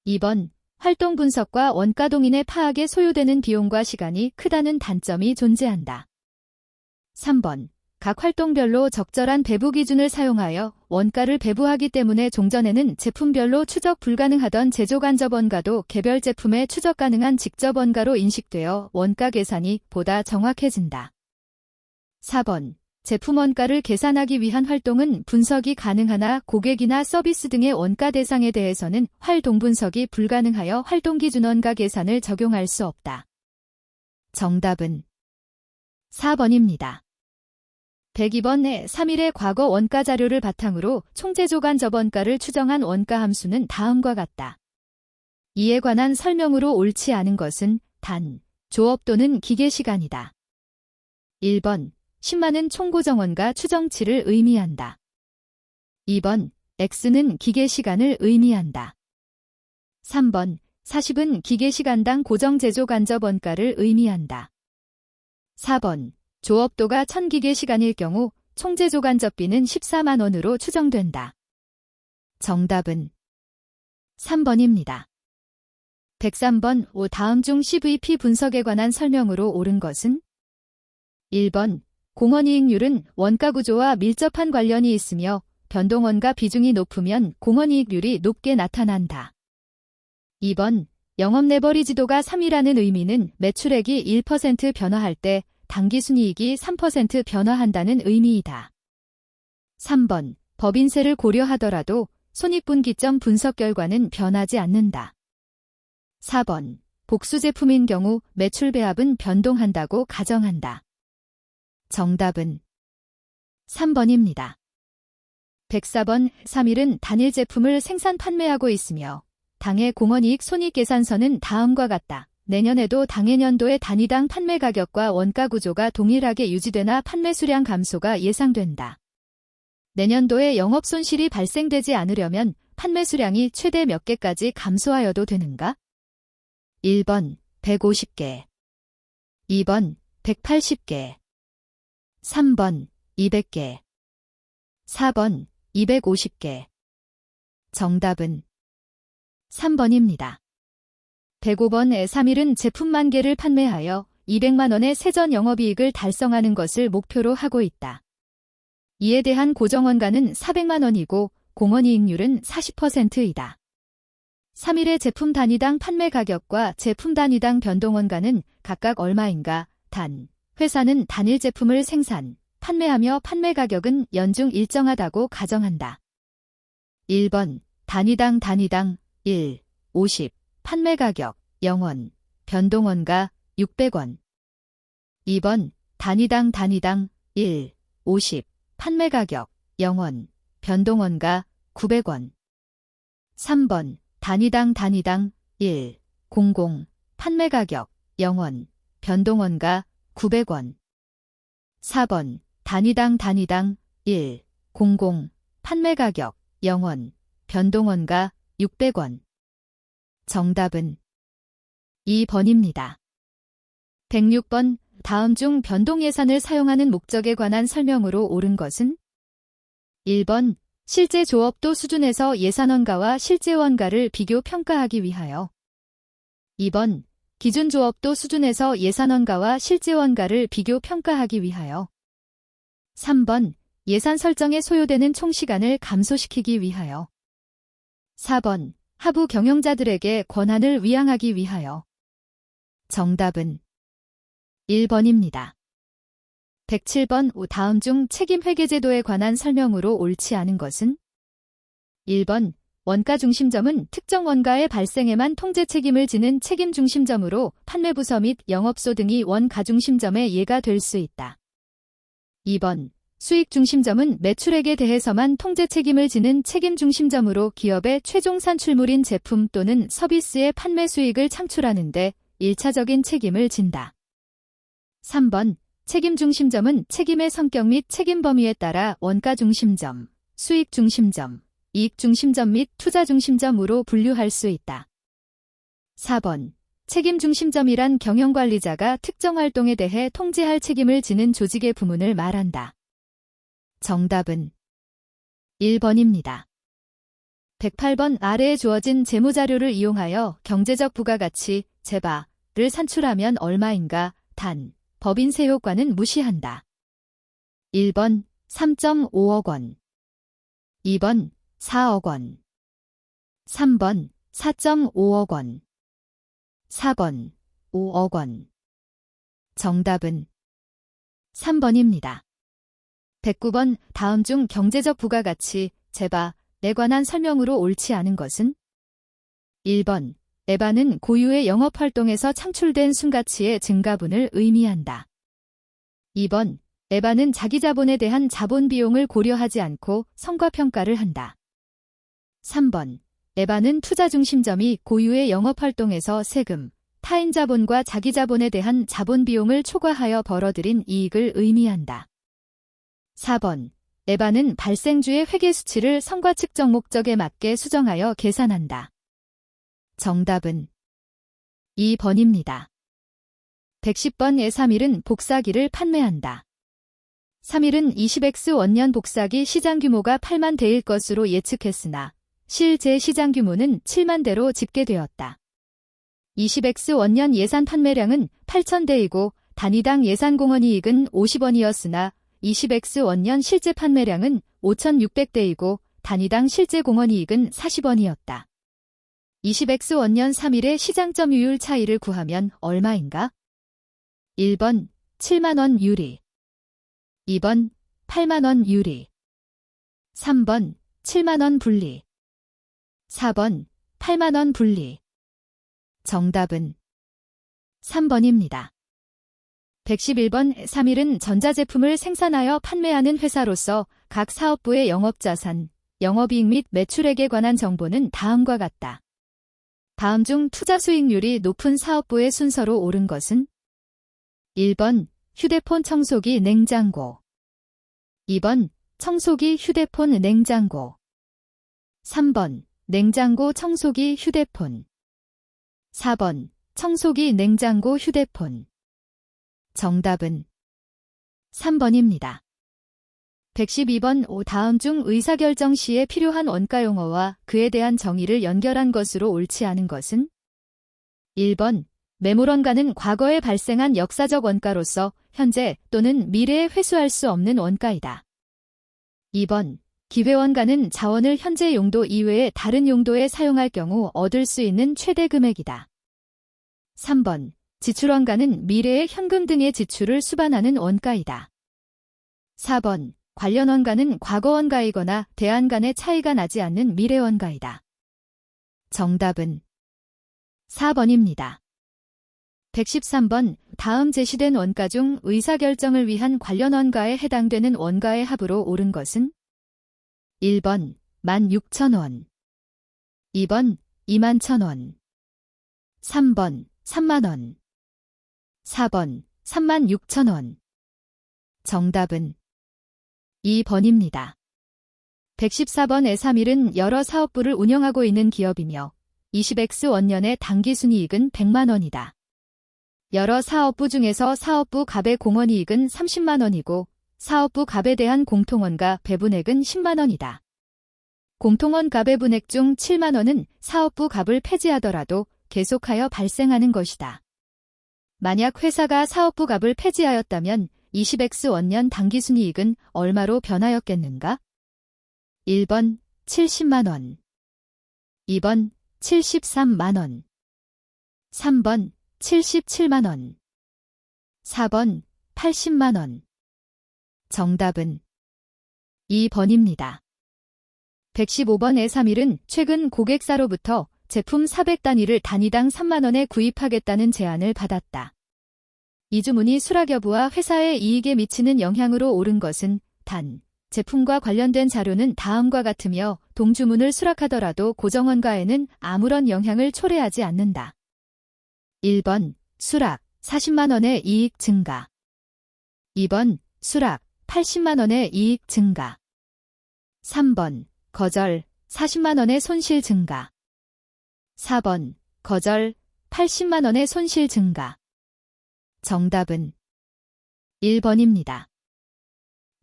[SPEAKER 1] 2번 활동분석과 원가동인의 파악에 소요되는 비용과 시간이 크다는 단점이 존재한다. 3번 각 활동별로 적절한 배부 기준을 사용하여 원가를 배부하기 때문에 종전에는 제품별로 추적 불가능하던 제조간접원가도 개별 제품에 추적 가능한 직접원가로 인식되어 원가 계산이 보다 정확해진다. 4번 제품원가를 계산하기 위한 활동은 분석이 가능하나 고객이나 서비스 등의 원가 대상에 대해서는 활동분석이 불가능하여 활동기준원가 계산을 적용할 수 없다. 정답은 4번입니다. 102번에 3일의 과거 원가 자료를 바탕으로 총제조간접원가를 추정한 원가 함수는 다음과 같다. 이에 관한 설명으로 옳지 않은 것은 단, 조업 또는 기계시간이다. 1번 10만은 총고정원가 추정치를 의미한다. 2번 X는 기계시간을 의미한다. 3번 40은 기계시간당 고정제조간접원가를 의미한다. 4번 조업도가 1000기계시간일 경우 총제조간접비는 14만원으로 추정된다. 정답은 3번입니다. 103번 다음 중 CVP 분석에 관한 설명으로 옳은 것은? 1번 공헌이익률은 원가구조와 밀접한 관련이 있으며 변동원가 비중이 높으면 공헌이익률이 높게 나타난다. 2번, 영업 레버리지도가 3이라는 의미는 매출액이 1% 변화할 때 당기순이익이 3% 변화한다는 의미이다. 3번, 법인세를 고려하더라도 손익분기점 분석 결과는 변하지 않는다. 4번, 복수 제품인 경우 매출 배합은 변동한다고 가정한다. 정답은 3번입니다. 104번, 3일은 단일 제품을 생산 판매하고 있으며 당해 공헌이익 손익계산서는 다음과 같다. 내년에도 당해년도의 단위당 판매 가격과 원가 구조가 동일하게 유지되나 판매 수량 감소가 예상된다. 내년도에 영업 손실이 발생되지 않으려면 판매 수량이 최대 몇 개까지 감소하여도 되는가? 1번 150개, 2번 180개, 3번 200개, 4번 250개. 정답은 3번입니다. 105번 3일은 제품 10,000개를 판매하여 200만 원의 세전 영업이익을 달성하는 것을 목표로 하고 있다. 이에 대한 고정원가는 400만 원이고 공헌이익률은 40%이다. 3일의 제품 단위당 판매 가격과 제품 단위당 변동원가는 각각 얼마인가? 단, 회사는 단일 제품을 생산, 판매하며 판매 가격은 연중 일정하다고 가정한다. 1번, 단위당 1, 50, 판매 가격 0원, 변동원가 600원. 2번, 단위당 1, 50, 판매 가격 0원, 변동원가 900원. 3번, 단위당 1, 00, 판매 가격 0원, 변동원가 900원. 4번, 단위당 1, 00, 판매 가격 0원, 변동원가 600원. 정답은 2번입니다. 106번, 다음 중 변동 예산을 사용하는 목적에 관한 설명으로 옳은 것은? 1번, 실제 조업도 수준에서 예산원가와 실제 원가를 비교 평가하기 위하여. 2번, 기준 조업도 수준에서 예산원가와 실제 원가를 비교 평가하기 위하여. 3번, 예산 설정에 소요되는 총시간을 감소시키기 위하여. 4번, 하부 경영자들에게 권한을 위양하기 위하여. 정답은 1번입니다. 107번, 다음 중 책임회계제도에 관한 설명으로 옳지 않은 것은? 1번, 원가 중심점은 특정 원가의 발생에만 통제 책임을 지는 책임 중심점으로 판매부서 및 영업소 등이 원가 중심점의 예가 될 수 있다. 2번, 수익 중심점은 매출액에 대해서만 통제 책임을 지는 책임 중심점으로 기업의 최종 산출물인 제품 또는 서비스의 판매 수익을 창출하는 데 1차적인 책임을 진다. 3번, 책임 중심점은 책임의 성격 및 책임 범위에 따라 원가 중심점, 수익 중심점, 이익 중심점 및 투자 중심점으로 분류할 수 있다. 4번, 책임 중심점이란 경영관리자가 특정 활동에 대해 통제할 책임을 지는 조직의 부문을 말한다. 정답은 1번입니다. 108번, 아래에 주어진 재무자료를 이용하여 경제적 부가가치, 재바를 산출하면 얼마인가? 단, 법인세 효과는 무시한다. 1번 3.5억 원, 2번 4억 원, 3번 4.5억 원, 4번 5억 원. 정답은 3번입니다. 109번, 다음 중 경제적 부가가치, 재바에 관한 설명으로 옳지 않은 것은? 1번, 에바는 고유의 영업활동에서 창출된 순가치의 증가분을 의미한다. 2번, 에바는 자기 자본에 대한 자본 비용을 고려하지 않고 성과평가를 한다. 3번, 에바는 투자 중심점이 고유의 영업활동에서 세금, 타인 자본과 자기 자본에 대한 자본 비용을 초과하여 벌어들인 이익을 의미한다. 4번, 에바는 발생주의 회계 수치를 성과 측정 목적에 맞게 수정하여 계산한다. 정답은 2번입니다. 110번의 3일은 복사기를 판매한다. 3일은 20X 원년 복사기 시장 규모가 8만 대일 것으로 예측했으나 실제 시장 규모는 7만 대로 집계되었다. 20X 원년 예산 판매량은 8,000대이고 단위당 예산 공헌이익은 50원이었으나 20X 원년 실제 판매량은 5,600대이고 단위당 실제 공원이익은 40원이었다. 20X 원년 3일의 시장점유율 차이를 구하면 얼마인가? 1번 7만원 유리, 2번 8만원 유리, 3번 7만원 분리, 4번 8만원 분리. 정답은 3번입니다. 111번 3일은 전자제품을 생산하여 판매하는 회사로서 각 사업부의 영업자산, 영업이익 및 매출액에 관한 정보는 다음과 같다. 다음 중 투자 수익률이 높은 사업부의 순서로 옳은 것은? 1번 휴대폰 청소기 냉장고, 2번 청소기 휴대폰 냉장고, 3번 냉장고 청소기 휴대폰, 4번 청소기 냉장고 휴대폰. 정답은 3번입니다. 112번 다음 중 의사결정 시에 필요한 원가용어와 그에 대한 정의를 연결한 것으로 옳지 않은 것은? 1번 매물원가는 과거에 발생한 역사적 원가로서 현재 또는 미래에 회수할 수 없는 원가이다. 2번 기회원가는 자원을 현재 용도 이외에 다른 용도에 사용할 경우 얻을 수 있는 최대 금액이다. 3번 지출원가는 미래의 현금 등의 지출을 수반하는 원가이다. 4번 관련 원가는 과거 원가이거나 대안 간의 차이가 나지 않는 미래 원가이다. 정답은 4번입니다. 113번 다음 제시된 원가 중 의사결정을 위한 관련 원가에 해당되는 원가의 합으로 옳은 것은? 1번 16,000원, 2번 21,000원, 3번 3만원, 4번 36,000원. 정답은 2번입니다. 114번의 3일은 여러 사업부를 운영하고 있는 기업이며 20X 원년의 당기순이익은 100만원이다. 여러 사업부 중에서 사업부 갑의 공원이익은 30만원이고 사업부 갑에 대한 공통원가 배분액은 10만원이다. 공통원 가배분액 중 7만원은 사업부 갑을 폐지하더라도 계속하여 발생하는 것이다. 만약 회사가 사업부 갑을 폐지하였다면 20X 원년 당기순이익은 얼마로 변하였겠는가? 1번 70만원, 2번 73만원, 3번 77만원, 4번 80만원. 정답은 2번입니다. 115번의 3일은 최근 고객사로부터 제품 400단위를 단위당 3만원에 구입하겠다는 제안을 받았다. 이 주문이 수락 여부와 회사의 이익에 미치는 영향으로 옳은 것은 단, 제품과 관련된 자료는 다음과 같으며 동주문을 수락하더라도 고정원가에는 아무런 영향을 초래하지 않는다. 1번 수락 40만원의 이익 증가, 2번 수락 80만원의 이익 증가, 3번 거절 40만원의 손실 증가, 4번 거절 80만원의 손실 증가. 정답은 1번입니다.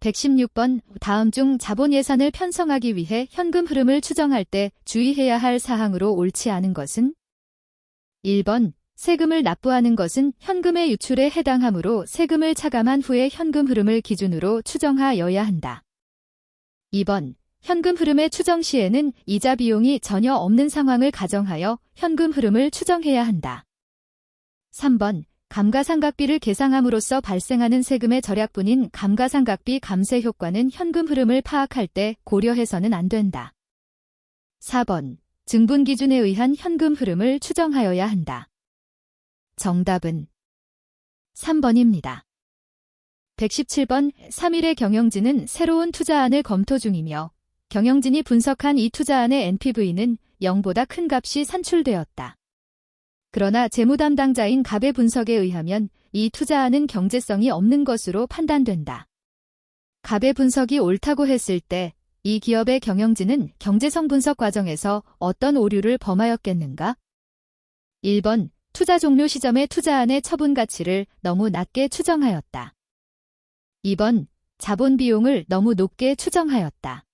[SPEAKER 1] 116번 다음 중 자본 예산을 편성하기 위해 현금 흐름을 추정할 때 주의해야 할 사항으로 옳지 않은 것은? 1번 세금을 납부하는 것은 현금의 유출에 해당하므로 세금을 차감한 후에 현금 흐름을 기준으로 추정하여야 한다. 2번 현금 흐름의 추정 시에는 이자 비용이 전혀 없는 상황을 가정하여 현금 흐름을 추정해야 한다. 3번 감가상각비를 계상함으로써 발생하는 세금의 절약분인 감가상각비 감세 효과는 현금 흐름을 파악할 때 고려해서는 안 된다. 4번 증분 기준에 의한 현금 흐름을 추정하여야 한다. 정답은 3번입니다. 117번 3일의 경영진은 새로운 투자안을 검토 중이며 경영진이 분석한 이 투자안의 NPV는 0보다 큰 값이 산출되었다. 그러나 재무담당자인 갑의 분석에 의하면 이 투자안은 경제성이 없는 것으로 판단된다. 갑의 분석이 옳다고 했을 때 이 기업의 경영진은 경제성 분석 과정에서 어떤 오류를 범하였겠는가? 1번 투자 종료 시점의 투자안의 처분 가치를 너무 낮게 추정하였다. 2번 자본 비용을 너무 높게 추정하였다.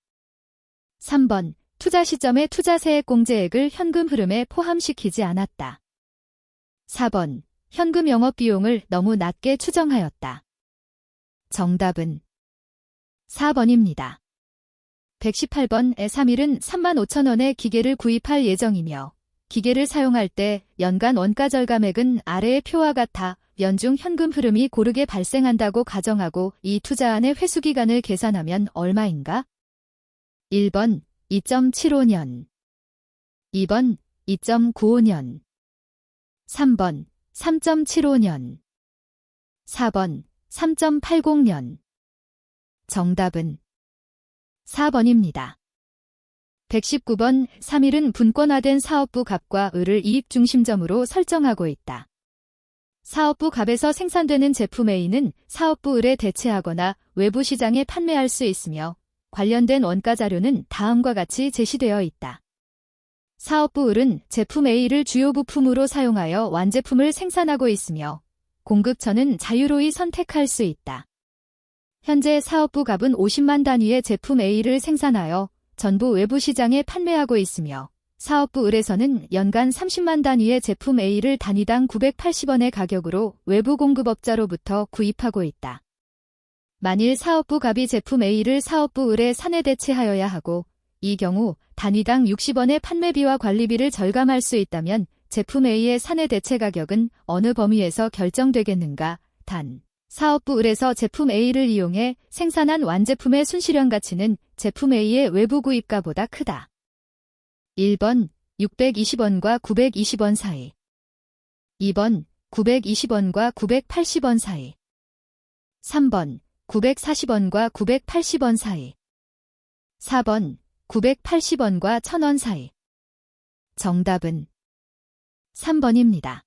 [SPEAKER 1] 3번 투자 시점의 투자세액 공제액을 현금 흐름에 포함시키지 않았다. 4번 현금 영업비용을 너무 낮게 추정하였다. 정답은 4번입니다. 118번 에3일은 35,000원의 기계를 구입할 예정이며 기계를 사용할 때 연간 원가 절감액은 아래의 표와 같아 연중 현금 흐름이 고르게 발생한다고 가정하고 이 투자안의 회수기간을 계산하면 얼마인가? 1번 2.75년 2번 2.95년 3번 3.75년 4번 3.80년 정답은 4번입니다. 119번 3일은 분권화된 사업부 갑과 을을 이익중심점으로 설정하고 있다. 사업부 갑에서 생산되는 제품 A는 사업부 을에 대체하거나 외부 시장에 판매할 수 있으며 관련된 원가 자료는 다음과 같이 제시되어 있다. 사업부 을은 제품 A를 주요 부품으로 사용하여 완제품을 생산하고 있으며 공급처는 자유로이 선택할 수 있다. 현재 사업부 갑은 50만 단위의 제품 A를 생산하여 전부 외부 시장에 판매하고 있으며 사업부 을에서는 연간 30만 단위의 제품 A를 단위당 980원의 가격으로 외부 공급업자로부터 구입하고 있다. 만일 사업부 갑이 제품 A를 사업부 을에 산해 대체하여야 하고 이 경우 단위당 60원의 판매비와 관리비를 절감할 수 있다면 제품 A의 산해 대체 가격은 어느 범위에서 결정되겠는가? 단, 사업부 을에서 제품 A를 이용해 생산한 완제품의 순실현 가치는 제품 A의 외부 구입가보다 크다. 1번 620원과 920원 사이 2번 920원과 980원 사이 3번 940원과 980원 사이 4번 980원과 1000원 사이 정답은 3번입니다.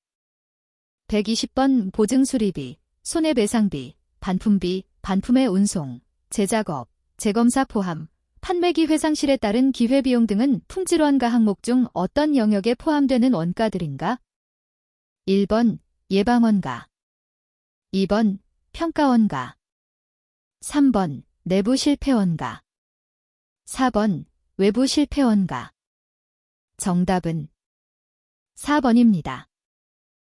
[SPEAKER 1] 120번 보증수리비, 손해배상비, 반품비, 반품의 운송, 재작업, 재검사 포함, 판매기 회상실에 따른 기회비용 등은 품질원가 항목 중 어떤 영역에 포함되는 원가들인가? 1번 예방원가 2번 평가원가 3번 내부실패원가 4번 외부실패원가 정답은 4번입니다.